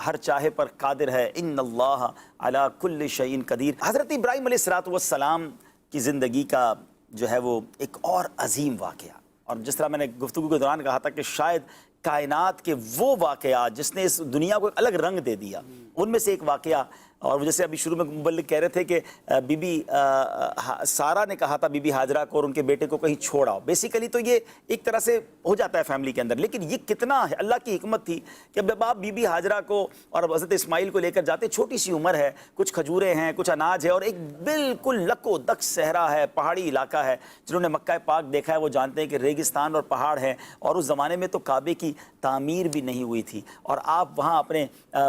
ہر چاہے پر قادر ہے, ان اللہ علی کل شیء قدیر. حضرت ابراہیم علیہ السلام کی زندگی کا جو ہے وہ ایک اور عظیم واقعہ, اور جس طرح میں نے گفتگو کے دوران کہا تھا کہ شاید کائنات کے وہ واقعات جس نے اس دنیا کو ایک الگ رنگ دے دیا, ان میں سے ایک واقعہ اور جیسے ابھی شروع میں مبلغ کہہ رہے تھے کہ بی بی سارہ نے کہا تھا بی بی ہاجرہ کو اور ان کے بیٹے کو کہیں چھوڑ آؤ. بیسیکلی تو یہ ایک طرح سے ہو جاتا ہے فیملی کے اندر, لیکن یہ کتنا ہے اللہ کی حکمت تھی کہ جب آپ بی بی ہاجرہ کو اور حضرت اسماعیل کو لے کر جاتے, چھوٹی سی عمر ہے, کچھ کھجوریں ہیں, کچھ اناج ہے, اور ایک بالکل لکو دک صحرا ہے, پہاڑی علاقہ ہے. جنہوں نے مکہ پاک دیکھا ہے وہ جانتے ہیں کہ ریگستان اور پہاڑ ہے, اور اس زمانے میں تو کعبے کی تعمیر بھی نہیں ہوئی تھی, اور آپ وہاں اپنے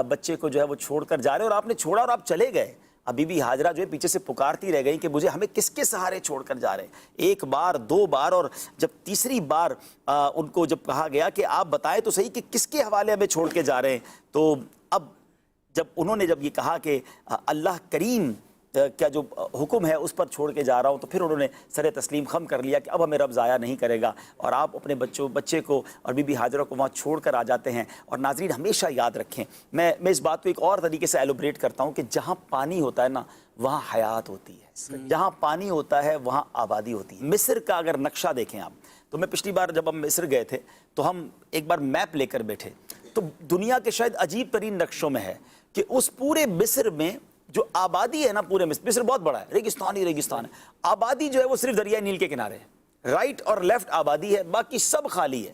بچے کو جو ہے وہ چھوڑ کر جا رہے, اور آپ نے چھوڑا اور آپ چلے گئے. اب بی بی ہاجرہ جو ہے پیچھے سے پکارتی رہ گئی کہ مجھے ہمیں کس کے سہارے چھوڑ کر جا رہے ہیں. ایک بار, دو بار, اور جب تیسری بار ان کو جب کہا گیا کہ آپ بتائیں تو صحیح کہ کس کے حوالے ہمیں چھوڑ کے جا رہے ہیں, تو اب جب انہوں نے جب یہ کہا کہ اللہ کریم کیا جو حکم ہے اس پر چھوڑ کے جا رہا ہوں, تو پھر انہوں نے سر تسلیم خم کر لیا کہ اب ہمیں رب ضائع نہیں کرے گا, اور آپ اپنے بچے کو اور بی بی ہاجرہ کو وہاں چھوڑ کر آ جاتے ہیں. اور ناظرین ہمیشہ یاد رکھیں, میں اس بات کو ایک اور طریقے سے ایلوبریٹ کرتا ہوں کہ جہاں پانی ہوتا ہے نا وہاں حیات ہوتی ہے, جہاں پانی ہوتا ہے وہاں آبادی ہوتی ہے. مصر کا اگر نقشہ دیکھیں آپ, تو میں پچھلی بار جب ہم مصر گئے تھے تو ہم ایک بار میپ لے کر بیٹھے, تو دنیا کے شاید عجیب ترین نقشوں میں ہے کہ اس پورے مصر میں جو آبادی ہے نا, پورے مصر بہت بڑا ہے, ریگستان ہی ریگستان ہے, آبادی جو ہے وہ صرف دریائے نیل کے کنارے ہے, رائٹ اور لیفٹ آبادی ہے, باقی سب خالی ہے.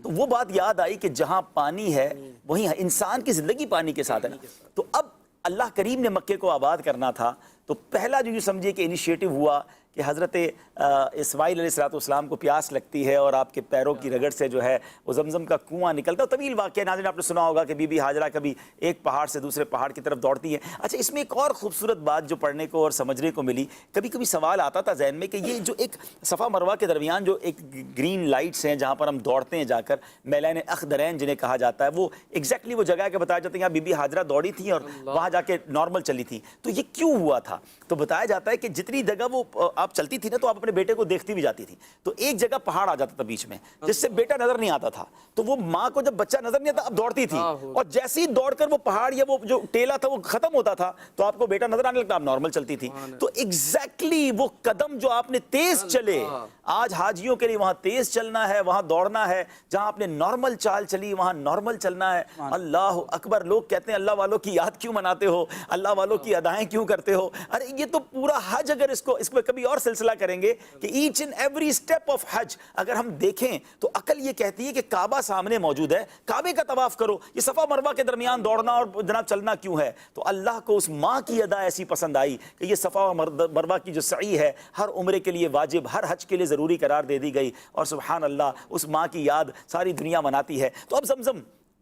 تو وہ بات یاد آئی کہ جہاں پانی ہے وہیں انسان کی زندگی پانی کے ساتھ ہے نا. تو اب اللہ کریم نے مکے کو آباد کرنا تھا, تو پہلا جو یہ سمجھیے کہ انیشیٹو ہوا کہ حضرت اسماعیل علیہ السلام کو پیاس لگتی ہے اور آپ کے پیروں کی رگڑ سے جو ہے وہ زمزم کا کنواں نکلتا ہے. طویل واقعہ ناظرین, آپ نے سنا ہوگا کہ بی بی ہاجرہ کبھی ایک پہاڑ سے دوسرے پہاڑ کی طرف دوڑتی ہیں. اچھا, اس میں ایک اور خوبصورت بات جو پڑھنے کو اور سمجھنے کو ملی, کبھی کبھی سوال آتا تھا ذہن میں کہ یہ جو ایک صفا مروہ کے درمیان جو ایک گرین لائٹس ہیں جہاں پر ہم دوڑتے ہیں جا کر, میلین اخضرین جنہیں کہا جاتا ہے, وہ ایگزیکٹلی وہ جگہ ہے کہ بتایا جاتا ہے یہاں بی بی ہاجرہ دوڑی تھیں اور وہاں جا کے نارمل چلی تھی. تو یہ کیوں ہوا تھا؟ تو بتایا جاتا ہے کہ جتنی جگہ وہ آپ چلتی تھی نا تو آپ اپنے بیٹے کو دیکھتی بھی جاتی تھی, تو ایک جگہ پہاڑ آ جاتا تھا بیچ میں جس سے بیٹا نظر نہیں آتا تھا, تو وہ ماں کو جب بچہ نظر نہیں آتا اب دوڑتی تھی, اور جیسے ہی دوڑ کر وہ پہاڑ یا وہ جو ٹیلا تھا وہ ختم ہوتا تھا تو آپ کو بیٹا نظر آنے لگتا, آپ نارمل چلتی تھی. تو ایگزیکٹلی وہ قدم جو آپ نے تیز چلے, آج حاجیوں کے لیے وہاں تیز چلنا ہے, وہاں دوڑنا ہے, جہاں آپ نے نارمل چال چلی وہاں نارمل چلنا ہے. اللہ اکبر. لوگ کہتے ہیں اللہ والوں کی یاد کیوں مناتے ہو, اللہ والوں کی ادائیں کیوں کرتے ہو؟ ارے یہ تو پورا حج, اگر اس کو کبھی اور سلسلہ کریں گے کہ each and every step of حج اگر ہم دیکھیں تو عقل یہ کہتی ہے کہ کعبہ سامنے موجود ہے, کعبے کا طواف کرو, یہ صفا مروہ کے درمیان دوڑنا اور جناب چلنا کیوں ہے؟ تو اللہ کو اس ماں کی ادا ایسی پسند آئی کہ یہ صفا مروہ کی جو سعی ہے ہر عمرے کے لیے واجب, ہر حج کے لیے ضروری قرار دے دی گئی, اور سبحان اللہ اس ماں کی یاد ساری دنیا مناتی ہے. تو اب زمزم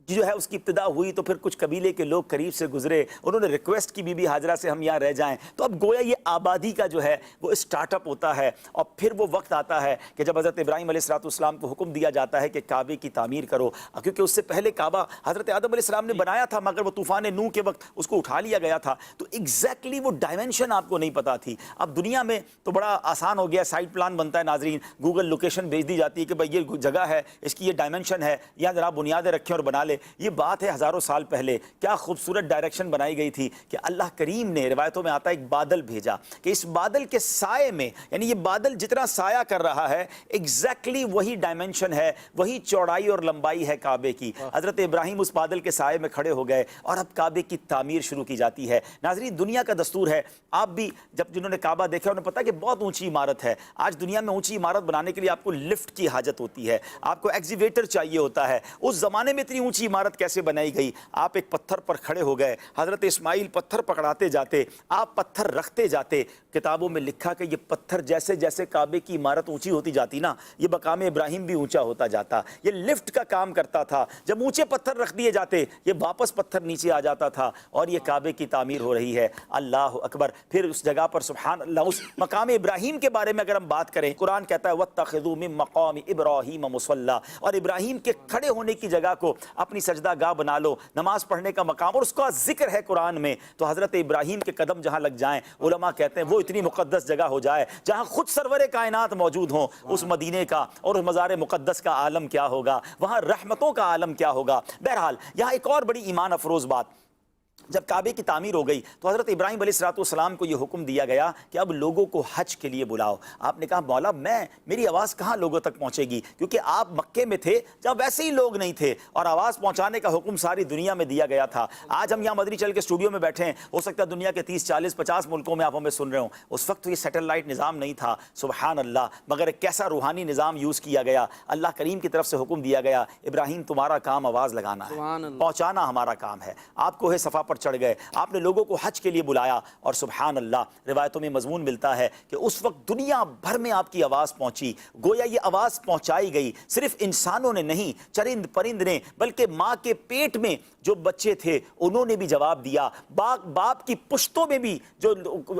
جو ہے اس کی ابتدا ہوئی تو پھر کچھ قبیلے کے لوگ قریب سے گزرے, انہوں نے ریکویسٹ کی بی بی ہاجرہ سے ہم یہاں رہ جائیں. تو اب گویا یہ آبادی کا جو ہے وہ اسٹارٹ اپ ہوتا ہے, اور پھر وہ وقت آتا ہے کہ جب حضرت ابراہیم علیہ السلام کو حکم دیا جاتا ہے کہ کعبے کی تعمیر کرو, کیونکہ اس سے پہلے کعبہ حضرت آدم علیہ السلام نے بنایا تھا مگر وہ طوفان نوح کے وقت اس کو اٹھا لیا گیا تھا. تو ایگزیکٹلی وہ ڈائمنشن آپ کو نہیں پتا تھی. اب دنیا میں تو بڑا آسان ہو گیا, سائٹ پلان بنتا ہے ناظرین, گوگل لوکیشن بھیج دی جاتی ہے کہ بھائی یہ جگہ ہے, اس کی یہ ڈائمنشن ہے, یا ذرا بنیادیں رکھیں اور بنا لے. یہ بات ہے ہزاروں سال پہلے کیا خوبصورت ڈائریکشن بنائی گئی تھی کہ اللہ کریم نے, روایتوں میں آتا ہے, ایک بادل بھیجا کہ اس بادل کے سائے میں, یعنی یہ بادل جتنا سایہ کر رہا ہے ایگزیکٹلی وہی ڈائمنشن ہے, وہی چوڑائی اور لمبائی ہے کعبے کی. حضرت ابراہیم اس بادل کے سائے میں کھڑے ہو گئے اور اب کعبے کی تعمیر شروع کی جاتی ہے. ناظرین دنیا کا دستور ہے, آپ بھی جب جنہوں نے کعبہ دیکھا انہیں پتا کہ بہت اونچی عمارت ہے. آج دنیا میں اونچی عمارت بنانے کے لیے آپ کو لفٹ کی حاجت ہوتی ہے, آپ کو ایگزیویٹر چاہیے ہوتا ہے. اس زمانے میں اتنی اونچی عمارت کیسے بنائی گئی؟ آپ ایک پتھر پر کھڑے ہو گئے, حضرت اسماعیل پتھر پکڑاتے جاتے, آپ پتھر رکھتے جاتے. کتابوں میں لکھا کہ یہ پتھر جیسے جیسے کعبے کی عمارت اونچی ہوتی جاتی نا, یہ مقام ابراہیم بھی اونچا ہوتا جاتا. یہ لفٹ کا کام کرتا تھا. جب اونچے پتھر رکھ دیے جاتے یہ واپس پتھر نیچے آ جاتا تھا اور یہ کعبے کی تعمیر ہو رہی ہے. اللہ اکبر. پھر اس جگہ پر سبحان اللہ, اس مقام ابراہیم کے بارے میں اگر ہم بات کریں, قرآن کہتا ہے وَاتَّخِذُوا مِن مَقَامِ إِبْرَاهِيمَ مُصَلًّى, اور ابراہیم کے کھڑے ہونے کی جگہ کو اپنی سجدہ گاہ بنا لو, نماز پڑھنے کا مقام, اور اس کا ذکر ہے قرآن میں. تو حضرت ابراہیم کے قدم جہاں لگ جائیں, علماء کہتے ہیں وہ اتنی مقدس جگہ ہو جائے جہاں خود سرور کائنات موجود ہوں. اس مدینے کا اور اس مزار مقدس کا عالم کیا ہوگا, وہاں رحمتوں کا عالم کیا ہوگا. بہرحال یہاں ایک اور بڑی ایمان افروز بات, جب کعبے کی تعمیر ہو گئی تو حضرت ابراہیم علیہ السلام کو یہ حکم دیا گیا کہ اب لوگوں کو حج کے لیے بلاؤ. آپ نے کہا مولا میری آواز کہاں لوگوں تک پہنچے گی، کیونکہ آپ مکے میں تھے جب ویسے ہی لوگ نہیں تھے اور آواز پہنچانے کا حکم ساری دنیا میں دیا گیا تھا. آج ہم یہاں مدنی چل کے اسٹوڈیو میں بیٹھے ہیں، ہو سکتا ہے دنیا کے 30 40 50 ملکوں میں آپ ہمیں سن رہے ہوں. اس وقت تو یہ سیٹلائٹ نظام نہیں تھا، سبحان اللہ، مگر کیسا روحانی نظام یوز کیا گیا. اللہ کریم کی طرف سے حکم دیا گیا ابراہیم تمہارا کام آواز لگانا ہے، پہنچانا ہمارا کام ہے. آپ کوہ صفا پر چڑھ گئے، آپ نے لوگوں کو حج کے لیے بلایا اور سبحان اللہ روایتوں میں مضمون ملتا ہے کہ اس وقت دنیا بھر میں آپ کی آواز پہنچی. گویا یہ آواز پہنچائی گئی صرف انسانوں نے نہیں، چرند پرند نے، بلکہ ماں کے پیٹ میں جو بچے تھے انہوں نے بھی جواب دیا، باپ کی پشتوں میں بھی جو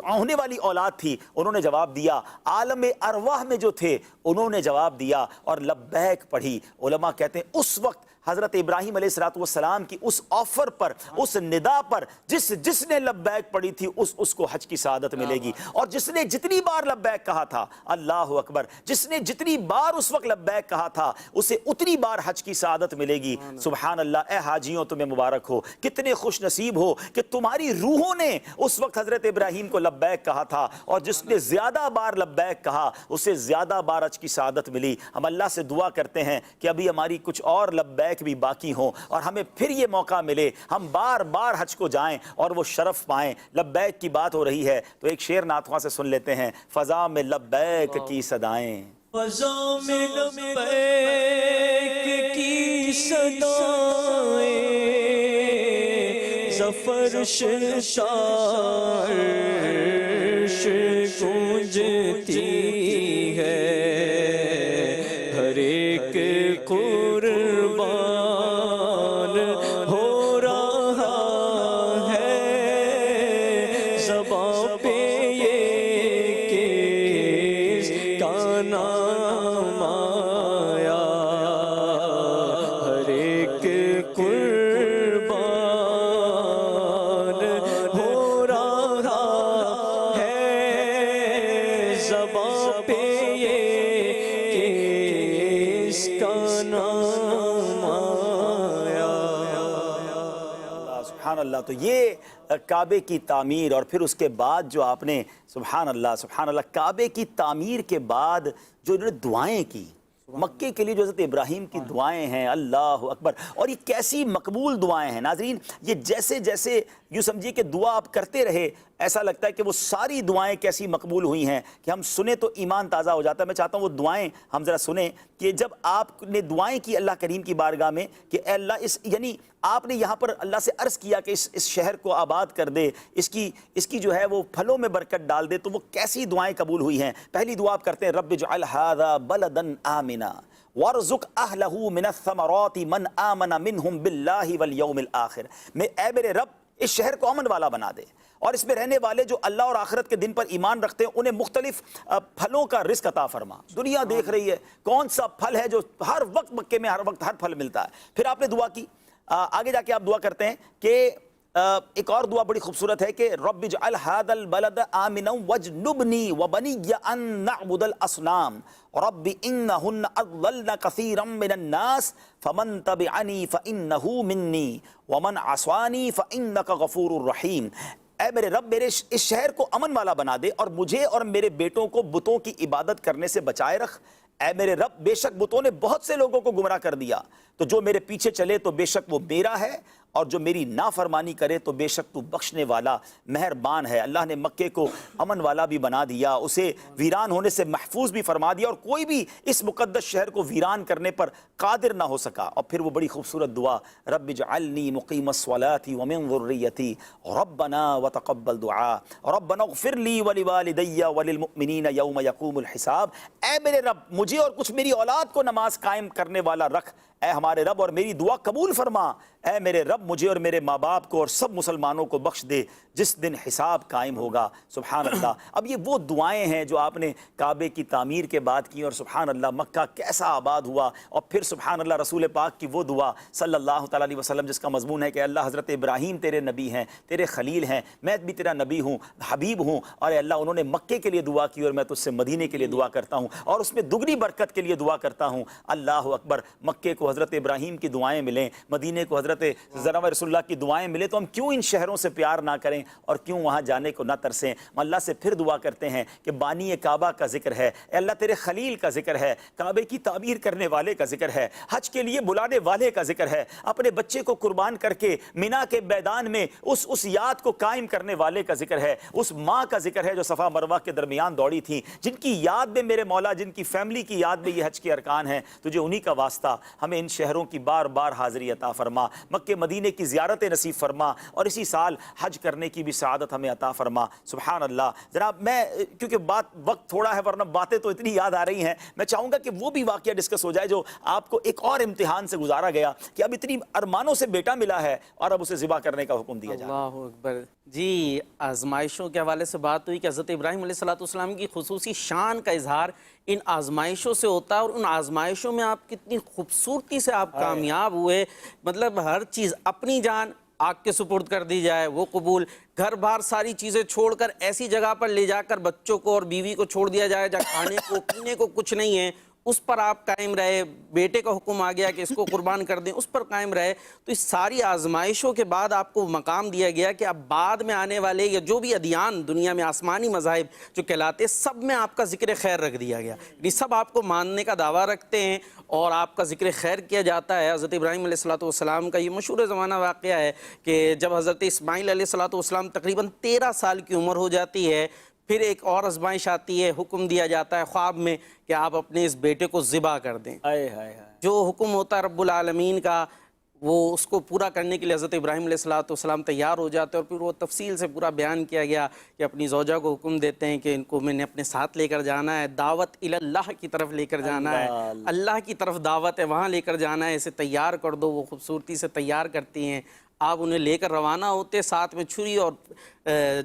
ہونے والی اولاد تھی انہوں نے جواب دیا، عالم ارواح میں جو تھے انہوں نے جواب دیا اور لبیک پڑھی. علماء کہتے ہیں اس وقت حضرت ابراہیم علیہ السلام کی اس آفر پر، اس ندا پر جس نے لبیک پڑھی تھی اس کو حج کی سعادت ملے گی. اور جس نے جتنی بار لبیک کہا تھا، اللہ اکبر، جس نے جتنی بار اس وقت لبیک کہا تھا اسے اتنی بار حج کی سعادت ملے گی. سبحان اللہ. اے حاجیوں تمہیں مبارک ہو، کتنے خوش نصیب ہو کہ تمہاری روحوں نے اس وقت حضرت ابراہیم کو لبیک کہا تھا، اور جس نے زیادہ بار لبیک کہا اسے زیادہ بار حج کی سعادت ملی. ہم اللہ سے دعا کرتے ہیں کہ ابھی ہماری کچھ اور لبیک بھی باقی ہوں اور ہمیں پھر یہ موقع ملے، ہم بار بار حج کو جائیں اور وہ شرف پائیں. لبیک کی بات ہو رہی ہے تو ایک شعر نعت خواں سے سن لیتے ہیں. فضا میں لبیک کی صدائیں، فضا میں لبیک کی صدائیں، ظفر شارش گونجتی ہے، ہر ایک قربان ہو رہا ہے، زباں پہ یہ کس کا نام آیا، ہر ایک قربان ہو رہا ہے، زباں پہ یہ کس کا نام آیا. سبحان اللہ. تو یہ کعبے کی تعمیر اور پھر اس کے بعد جو آپ نے سبحان اللہ کعبے کی تعمیر کے بعد جو انہوں نے دعائیں کی مکے کے لیے، جو حضرت ابراہیم کی دعائیں ہیں، اللہ اکبر. اور یہ کیسی مقبول دعائیں ہیں ناظرین. یہ جیسے جیسے یوں سمجھیے کہ دعا آپ کرتے رہے ایسا لگتا ہے کہ وہ ساری دعائیں کیسی مقبول ہوئی ہیں کہ ہم سنیں تو ایمان تازہ ہو جاتا ہے. میں چاہتا ہوں وہ دعائیں ہم ذرا سنیں کہ جب آپ نے دعائیں کی اللہ کریم کی بارگاہ میں کہ اے اللہ یعنی آپ نے یہاں پر اللہ سے عرض کیا کہ اس شہر کو آباد کر دے، اس کی جو ہے وہ پھلوں میں برکت ڈال دے، تو وہ کیسی دعائیں قبول ہوئی ہیں. پہلی دعا آپ کرتے ہیں رب اجعل ھذا بلدا آمنا وارزق اہلہ من الثمرات من آمن منہم باللہ والیوم الآخر. اے میرے رب اس شہر کو امن والا بنا دے اور اس میں رہنے والے جو اللہ اور آخرت کے دن پر ایمان رکھتے ہیں انہیں مختلف پھلوں کا رزق عطا فرما. دنیا دیکھ رہی ہے کون سا پھل ہے جو ہر وقت مکے میں ہر وقت ہر پھل ملتا ہے. پھر آپ نے دعا کی، آگے جا کے آپ دعا کرتے ہیں کہ ایک اور دعا بڑی خوبصورت ہے کہ رب اجعل ھذا البلد آمنا واجنبنی وبنی ان نعبد الاصنام رب انہن اضللن کثیرا من الناس فمن تبعنی فانہ منی ومن عصانی فانک غفور رحیم. اے میرے رب میرے اس شہر کو امن والا بنا دے اور مجھے اور میرے بیٹوں کو بتوں کی عبادت کرنے سے بچائے رکھ. اے میرے رب بے شک بتوں نے بہت سے لوگوں کو گمراہ کر دیا، تو جو میرے پیچھے چلے تو بے شک وہ میرا ہے، اور جو میری نافرمانی کرے تو بے شک تو بخشنے والا مہربان ہے. اللہ نے مکے کو امن والا بھی بنا دیا، اسے ویران ہونے سے محفوظ بھی فرما دیا، اور کوئی بھی اس مقدس شہر کو ویران کرنے پر قادر نہ ہو سکا. اور پھر وہ بڑی خوبصورت دعا رب اجعلنی مقیم الصلاۃ ومن ذریتی ربنا وتقبل دعاء ربنا اغفر لی ولوالدی وللمؤمنین یوم یقوم الحساب. اے میرے رب مجھے اور کچھ میری اولاد کو نماز قائم کرنے والا رکھ. اے ہمارے رب اور میری دعا قبول فرما. اے میرے رب مجھے اور میرے ماں باپ کو اور سب مسلمانوں کو بخش دے جس دن حساب قائم ہوگا. سبحان اللہ. اب یہ وہ دعائیں ہیں جو آپ نے کعبے کی تعمیر کے بعد کی، اور سبحان اللہ مکہ کیسا آباد ہوا. اور پھر سبحان اللہ رسول پاک کی وہ دعا صلی اللہ تعالیٰ علیہ وسلم جس کا مضمون ہے کہ اللہ حضرت ابراہیم تیرے نبی ہیں، تیرے خلیل ہیں، میں بھی تیرا نبی ہوں، حبیب ہوں، اور اے اللہ انہوں نے مکے کے لیے دعا کی اور میں تجھ سے مدینے کے لیے دعا کرتا ہوں اور اس میں دگنی برکت کے لیے دعا کرتا ہوں. اللہ اکبر. مکے کو کو حضرت ابراہیم کی دعائیں ملیں، مدینے کو حضرت جناب رسول اللہ کی دعائیں ملیں، تو ہم کیوں ان شہروں سے پیار نہ کریں اور کیوں وہاں جانے کو نہ ترسیں؟ ہم اللہ سے پھر دعا کرتے ہیں کہ بانی کعبہ کا ذکر ہے، اے اللہ تیرے خلیل کا ذکر ہے، کعبے کی تعمیر کرنے والے کا ذکر ہے، حج کے لیے بلانے والے کا ذکر ہے، اپنے بچے کو قربان کر کے مینا کے میدان میں اس یاد کو قائم کرنے والے کا ذکر ہے، اس ماں کا ذکر ہے جو صفا مروہ کے درمیان دوڑی تھی، جن کی یاد میں میرے مولا، جن کی فیملی کی یاد میں یہ حج کے ارکان ہیں، تجھے انہی کا واسطہ ہمیں ان شہروں کی بار بار حاضری عطا فرما، مکہ مدینے کی زیارت نصیب فرما، اور اسی سال حج کرنے کی بھی سعادت ہمیں عطا فرما۔ سبحان اللہ۔ جناب میں کیونکہ وقت تھوڑا ہے ورنہ باتیں تو اتنی یاد آ رہی ہیں، میں چاہوں گا کہ وہ بھی واقعہ ڈسکس ہو جائے جو آپ کو ایک اور امتحان سے گزارا گیا کہ اب اتنی ارمانوں سے بیٹا ملا ہے اور اب اسے ذبح کرنے کا حکم دیا جائے۔ اللہ اکبر۔ جی، آزمائشوں کے حوالے سے بات ہوئی کہ حضرت ابراہیم علیہ السلام کی خصوصی شان کا اظہار ان آزمائشوں سے ہوتا ہے، اور ان آزمائشوں میں آپ کتنی خوبصورتی سے آپ کامیاب ہوئے، مطلب ہر چیز، اپنی جان آگ کے سپرد کر دی جائے وہ قبول، گھر بار ساری چیزیں چھوڑ کر ایسی جگہ پر لے جا کر بچوں کو اور بیوی کو چھوڑ دیا جائے جہاں کھانے کو پینے کو کچھ نہیں ہے، اس پر آپ قائم رہے، بیٹے کا حکم آ گیا کہ اس کو قربان کر دیں، اس پر قائم رہے۔ تو اس ساری آزمائشوں کے بعد آپ کو مقام دیا گیا کہ اب بعد میں آنے والے یا جو بھی ادیان دنیا میں آسمانی مذاہب جو کہلاتے ہیں، سب میں آپ کا ذکر خیر رکھ دیا گیا، یہ سب آپ کو ماننے کا دعویٰ رکھتے ہیں اور آپ کا ذکر خیر کیا جاتا ہے۔ حضرت ابراہیم علیہ السلام کا یہ مشہور زمانہ واقعہ ہے کہ جب حضرت اسماعیل علیہ السلام تقریباً 13 سال کی عمر ہو جاتی ہے، پھر ایک اور آزمائش آتی ہے، حکم دیا جاتا ہے خواب میں کہ آپ اپنے اس بیٹے کو ذبح کر دیں۔ جو حکم ہوتا ہے رب العالمین کا، وہ اس کو پورا کرنے کے لیے حضرت ابراہیم علیہ السلام تیار ہو جاتے ہیں، اور پھر وہ تفصیل سے پورا بیان کیا گیا کہ اپنی زوجہ کو حکم دیتے ہیں کہ ان کو میں نے اپنے ساتھ لے کر جانا ہے، دعوت اللہ کی طرف لے کر جانا ہے، اللہ کی طرف دعوت ہے، وہاں لے کر جانا ہے، اسے تیار کر دو۔ وہ خوبصورتی سے تیار کرتی ہیں، آپ انہیں لے کر روانہ ہوتے، ساتھ میں چھری اور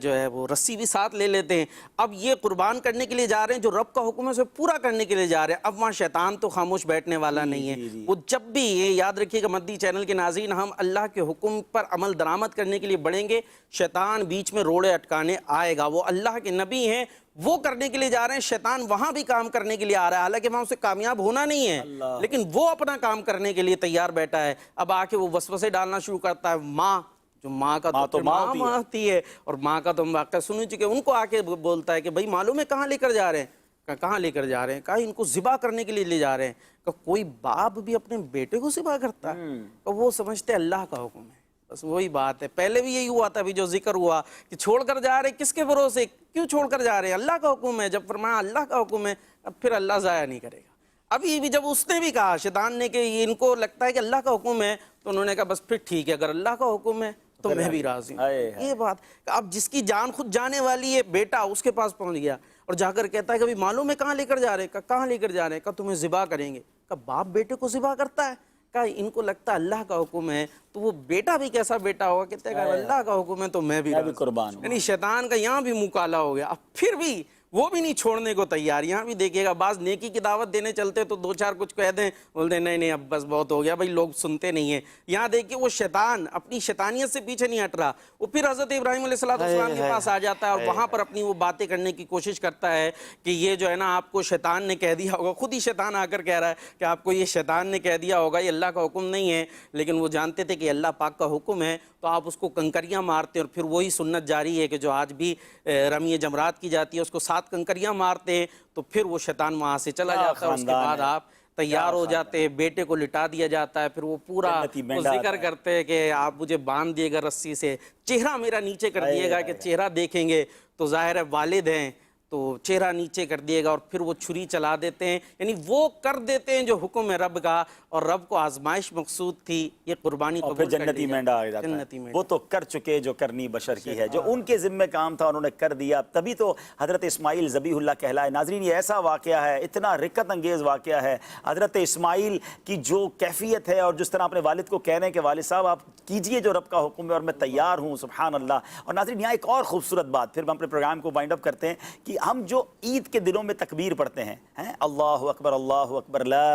جو ہے وہ رسی بھی ساتھ لے لیتے ہیں۔ اب یہ قربان کرنے کے لیے جا رہے ہیں، جو رب کا حکم ہے اسے پورا کرنے کے لیے جا رہے ہیں۔ اب وہاں شیطان تو خاموش بیٹھنے والا نہیں ہے، وہ جب بھی، یہ یاد رکھیے کہ مدنی چینل کے ناظرین، ہم اللہ کے حکم پر عمل درآمد کرنے کے لیے بڑھیں گے، شیطان بیچ میں روڑے اٹکانے آئے گا۔ وہ اللہ کے نبی ہیں، وہ کرنے کے لیے جا رہے ہیں، شیطان وہاں بھی کام کرنے کے لیے آ رہا ہے، حالانکہ وہاں اسے کامیاب ہونا نہیں ہے، لیکن وہ اپنا کام کرنے کے لیے تیار بیٹھا ہے۔ اب آ کے وہ وسوسے ڈالنا شروع کرتا ہے۔ ماں، جو ماں کا تو ماں ہوتی ہے، اور ماں کا تو ہم واقعہ سن چکے، ان کو آ کے بولتا ہے کہ بھائی معلوم ہے کہاں لے کر جا رہے ہیں؟ کہاں لے کر جا رہے ہیں؟ کہا ان کو ذبح کرنے کے لیے لے جا رہے ہیں۔ کہ کوئی باپ بھی اپنے بیٹے کو ذبح کرتا ہے؟ تو وہ سمجھتے اللہ کا حکم ہے، بس وہی بات ہے۔ پہلے بھی یہی ہوا تھا، ابھی جو ذکر ہوا کہ چھوڑ کر جا رہے ہیں، کس کے بھروسے، کیوں چھوڑ کر جا رہے ہیں؟ اللہ کا حکم ہے۔ جب فرمایا اللہ کا حکم ہے، اب پھر اللہ ضائع نہیں کرے گا۔ ابھی بھی جب اس نے بھی کہا، شیطان نے، کہ ان کو لگتا ہے کہ اللہ کا حکم ہے، تو انہوں نے کہا بس پھر ٹھیک ہے، اگر اللہ کا حکم ہے تو میں بھی راضی ہوں۔ یہ بات، اب جس کی جان خود جانے والی ہے، بیٹا اس کے پاس پہنچ گیا اور جا کر کہتا ہے کہ معلوم ہے کہاں لے کر جا رہے ہیں؟ کہاں لے کر جا رہے ہیں؟ کہا تمہیں ذبح کریں گے۔ کہا باپ بیٹے کو ذبح کرتا ہے؟ کہا ان کو لگتا ہے اللہ کا حکم ہے، تو وہ بیٹا بھی کیسا بیٹا ہوگا؟ کہتے ہیں کہ اللہ کا حکم ہے تو میں بھی قربان ہوں۔ یعنی شیطان کا یہاں بھی منہ کالا ہو گیا، اب پھر بھی وہ بھی نہیں چھوڑنے کو تیار۔ یہاں بھی دیکھیے گا، بعض نیکی کی دعوت دینے چلتے تو دو چار کچھ کہہ دیں، بولتے ہیں نہیں اب بس بہت ہو گیا، بھائی لوگ سنتے نہیں ہیں۔ یہاں دیکھیے وہ شیطان اپنی شیطانیت سے پیچھے نہیں ہٹ رہا، وہ پھر حضرت ابراہیم علیہ السلام کے پاس آ جاتا ہے اور وہاں پر اپنی وہ باتیں کرنے کی کوشش کرتا ہے کہ یہ جو ہے نا آپ کو شیطان نے کہہ دیا ہوگا، خود ہی شیطان آ کر کہہ رہا ہے کہ آپ کو یہ شیطان نے کہہ دیا ہوگا، یہ اللہ کا حکم نہیں ہے۔ لیکن وہ جانتے تھے کہ اللہ پاک کا حکم ہے، تو آپ اس کو کنکریاں مارتے ہیں، اور پھر وہی سنت جاری ہے کہ جو آج بھی رمی جمرات کی جاتی ہے، اس کو 7 کنکریاں مارتے ہیں، تو پھر وہ شیطان وہاں سے چلا جاتا ہے۔ اس کے بعد آپ تیار ہو جاتے ہیں، بیٹے کو لٹا دیا جاتا ہے، پھر وہ پورا ذکر کرتے ہیں کہ آپ مجھے باندھ دیے گا رسی سے، چہرہ میرا نیچے کر دیے گا، کہ چہرہ دیکھیں گے تو ظاہر ہے والد ہیں، تو چہرہ نیچے کر دیے گا، اور پھر وہ چھری چلا دیتے ہیں۔ یعنی وہ کر دیتے ہیں جو حکم ہے رب کا، اور رب کو آزمائش مقصود تھی، یہ قربانی اور پھر جنتی مینڈا آ جاتا ہے۔ وہ تو کر چکے جو کرنی بشر کی ہے، جو ان کے ذمہ کام تھا انہوں نے کر دیا، تبھی تو حضرت اسماعیل ذبیح اللہ کہلائے۔ ناظرین یہ ایسا واقعہ ہے، اتنا رکت انگیز واقعہ ہے، حضرت اسماعیل کی جو کیفیت ہے، اور جس طرح اپنے والد کو کہہ رہے ہیں کہ والد صاحب آپ کیجئے جو رب کا حکم ہے اور میں تیار ہوں، سبحان اللہ۔ اور ناظرین یہاں ایک اور خوبصورت بات، پھر ہم اپنے پروگرام کو وائنڈ اپ کرتے ہیں، کہ ہم جو عید کے دنوں میں تکبیر پڑھتے ہیں اللہ اکبر لا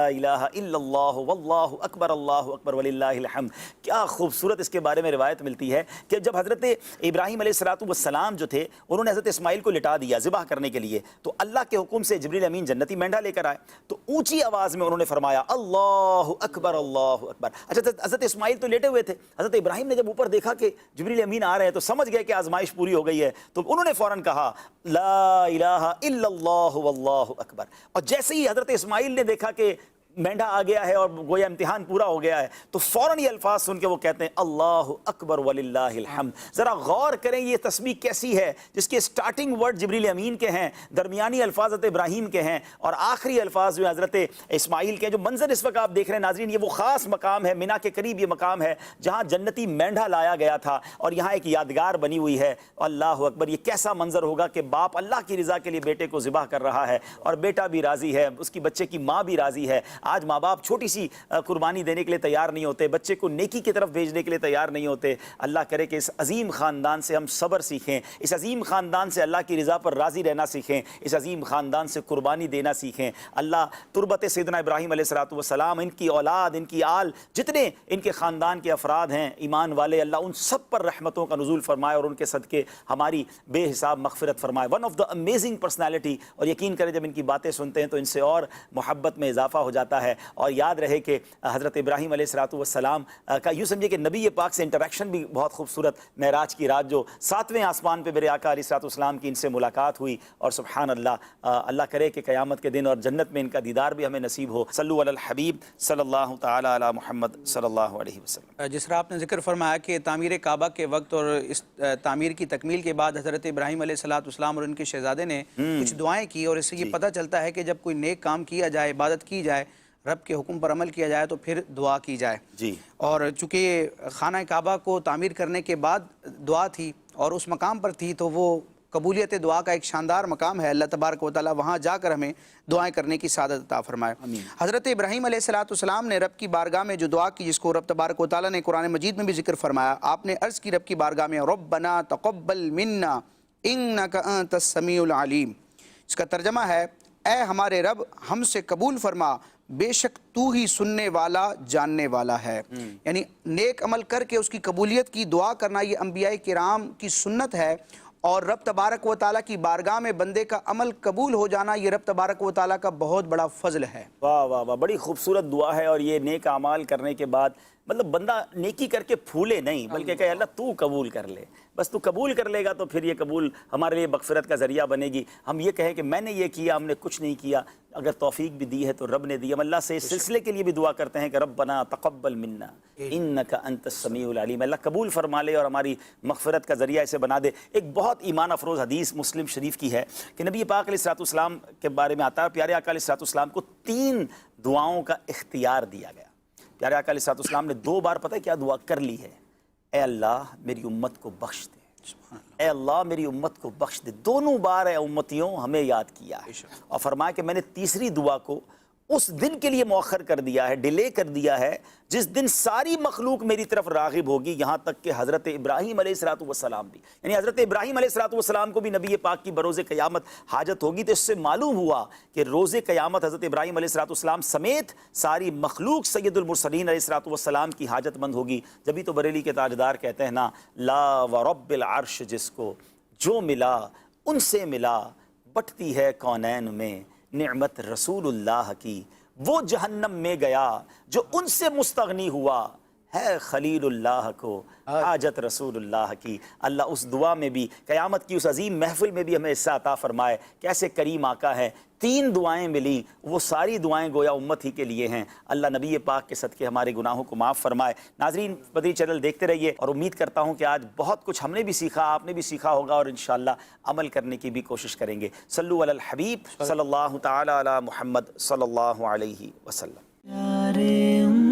الہ الا اللہ واللہ اکبر وللہ الحمد، کیا خوبصورت اس کے بارے میں روایت ملتی ہے کہ جب حضرت ابراہیم علیہ السلام جو تھے انہوں نے حضرت اسماعیل کو لٹا دیا ذبح کرنے کے لیے، تو اللہ کے حکم سے جبریل امین جنتی مینڈھا لے کر آئے، تو اونچی آواز میں انہوں نے فرمایا اللہ اکبر اللہ اکبر۔ اچھا حضرت اسماعیل تو لیٹے ہوئے تھے، حضرت ابراہیم نے جب اوپر دیکھا کہ جبریل امین آ رہے ہیں تو سمجھ گئے کہ آزمائش پوری ہو گئی ہے، تو انہوں نے فوراً کہا لا الہ الا اللہ واللہ اکبر، اور جیسے ہی حضرت اسماعیل نے دیکھا کہ مینڈھا آ گیا ہے اور گویا امتحان پورا ہو گیا ہے تو فوراً یہ الفاظ سن کے وہ کہتے ہیں اللہ اکبر وللہ الحمد۔ ذرا غور کریں یہ تسبیح کیسی ہے جس کے سٹارٹنگ ورڈ جبریل امین کے ہیں، درمیانی الفاظ حضرت ابراہیم کے ہیں اور آخری الفاظ جو حضرت اسماعیل کے ہیں۔ جو منظر اس وقت آپ دیکھ رہے ہیں ناظرین، یہ وہ خاص مقام ہے، مینا کے قریب یہ مقام ہے جہاں جنتی مینڈھا لایا گیا تھا اور یہاں ایک یادگار بنی ہوئی ہے۔ اللہ اکبر، یہ کیسا منظر ہوگا کہ باپ اللہ کی رضا کے لیے بیٹے کو ذبح کر رہا ہے اور بیٹا بھی راضی ہے، اس کی بچے کی ماں بھی راضی ہے۔ آج ماں باپ چھوٹی سی قربانی دینے کے لیے تیار نہیں ہوتے، بچے کو نیکی کی طرف بھیجنے کے لیے تیار نہیں ہوتے۔ اللہ کرے کہ اس عظیم خاندان سے ہم صبر سیکھیں، اس عظیم خاندان سے اللہ کی رضا پر راضی رہنا سیکھیں، اس عظیم خاندان سے قربانی دینا سیکھیں۔ اللہ تربت سیدنا ابراہیم علیہ السلام، ان کی اولاد، ان کی آل، جتنے ان کے خاندان کے افراد ہیں ایمان والے، اللہ ان سب پر رحمتوں کا نزول فرمائے اور ان کے صدقے ہماری بے حساب مغفرت فرمائے۔ One of the amazing personality, اور یقین کریں جب ان کی باتیں سنتے ہیں تو ان سے اور محبت میں اضافہ ہو جاتا ہے۔ اور یاد رہے کہ حضرت ابراہیم علیہ السلام کا یوں سمجھے کہ نبی پاک سے انٹریکشن بھی بہت خوبصورت، معراج کی رات جو 7ویں آسمان پہ میرے آقا علیہ السلام کی ان سے ملاقات ہوئی، اور سبحان اللہ، اللہ کرے کہ قیامت کے دن اور جنت میں ان کا دیدار بھی ہمیں نصیب ہو۔ صلو علی الحبیب صلی اللہ تعالی علی محمد صلی اللہ علیہ وسلم۔ جس طرح آپ نے ذکر فرمایا کہ تعمیر کعبہ کے وقت اور اس تعمیر کی تکمیل کے بعد حضرت ابراہیم علیہ السلام اور ان کے شہزادے نے کچھ دعائیں کی، اور اس سے یہ پتہ چلتا ہے کہ جب کوئی نیک کام کیا جائے، عبادت کی جائے، رب کے حکم پر عمل کیا جائے تو پھر دعا کی جائے۔ جی، اور چونکہ خانہ کعبہ کو تعمیر کرنے کے بعد دعا تھی اور اس مقام پر تھی تو وہ قبولیت دعا کا ایک شاندار مقام ہے۔ اللہ تبارک و تعالی وہاں جا کر ہمیں دعائیں کرنے کی سعادت عطا فرمائے۔ حضرت ابراہیم علیہ السلام نے رب کی بارگاہ میں جو دعا کی، جس کو رب تبارک و تعالی نے قرآن مجید میں بھی ذکر فرمایا، آپ نے عرض کی رب کی بارگاہ میں ربنا تقبل منا انک انت السمیع العلیم، اس کا ترجمہ ہے اے ہمارے رب ہم سے قبول فرما، بے شک تو ہی سننے والا جاننے والا ہے۔ یعنی نیک عمل کر کے اس کی قبولیت کی دعا کرنا یہ انبیاء کرام کی سنت ہے، اور رب تبارک و تعالیٰ کی بارگاہ میں بندے کا عمل قبول ہو جانا یہ رب تبارک و تعالیٰ کا بہت بڑا فضل ہے۔ واہ واہ واہ، بڑی خوبصورت دعا ہے، اور یہ نیک اعمال کرنے کے بعد مطلب بندہ نیکی کر کے پھولے نہیں بلکہ کہے اللہ تو قبول کر لے، بس تو قبول کر لے گا تو پھر یہ قبول ہمارے لیے مغفرت کا ذریعہ بنے گی۔ ہم یہ کہیں کہ میں نے یہ کیا، ہم نے کچھ نہیں کیا، اگر توفیق بھی دی ہے تو رب نے دی۔ ہم اللہ سے اس سلسلے کے لیے بھی دعا کرتے ہیں کہ ربنا تقبل منا انک انت السمیع العلیم، اللہ قبول فرما لے اور ہماری مغفرت کا ذریعہ اسے بنا دے۔ ایک بہت ایمان افروز حدیث مسلم شریف کی ہے کہ نبی پاک علیہ السلام کے بارے میں آتا ہے، پیارے آقا علیہ السلام کو 3 دعاؤں کا اختیار دیا گیا۔ پیارے آقا علیہ السلام نے 2 بار پتہ ہے کیا دعا کر لی ہے؟ اے اللہ میری امت کو بخش دے، اے اللہ میری امت کو بخش دے۔ دونوں بار اے امتیوں ہمیں یاد کیا ہے، اور فرمایا کہ میں نے تیسری دعا کو اس دن کے لیے مؤخر کر دیا ہے، ڈیلے کر دیا ہے جس دن ساری مخلوق میری طرف راغب ہوگی، یہاں تک کہ حضرت ابراہیم علیہ السلام بھی، یعنی حضرت ابراہیم علیہ السلام کو بھی نبی پاک کی بروز قیامت حاجت ہوگی۔ تو اس سے معلوم ہوا کہ روز قیامت حضرت ابراہیم علیہ السلام سمیت ساری مخلوق سید المرسلین علیہ السلام کی حاجت مند ہوگی۔ جبھی تو بریلی کے تاجدار کہتے ہیں نا، لا ورب العرش جس کو جو ملا ان سے ملا، بٹتی ہے کونین میں نعمت رسول اللہ کی، وہ جہنم میں گیا جو ان سے مستغنی ہوا، ہے خلیل اللہ کو حاجت رسول اللہ کی۔ اللہ اس دعا میں بھی، قیامت کی اس عظیم محفل میں بھی ہمیں حصہ عطا فرمائے۔ کیسے کریم آقا ہے، 3 دعائیں ملی، وہ ساری دعائیں گویا امت ہی کے لیے ہیں۔ اللہ نبی پاک کے صدقے ہمارے گناہوں کو معاف فرمائے۔ ناظرین بدری چینل دیکھتے رہیے، اور امید کرتا ہوں کہ آج بہت کچھ ہم نے بھی سیکھا، آپ نے بھی سیکھا ہوگا، اور انشاءاللہ عمل کرنے کی بھی کوشش کریں گے۔ صلو علی الحبیب صلی اللہ تعالی علی محمد صلی اللہ علیہ وسلم۔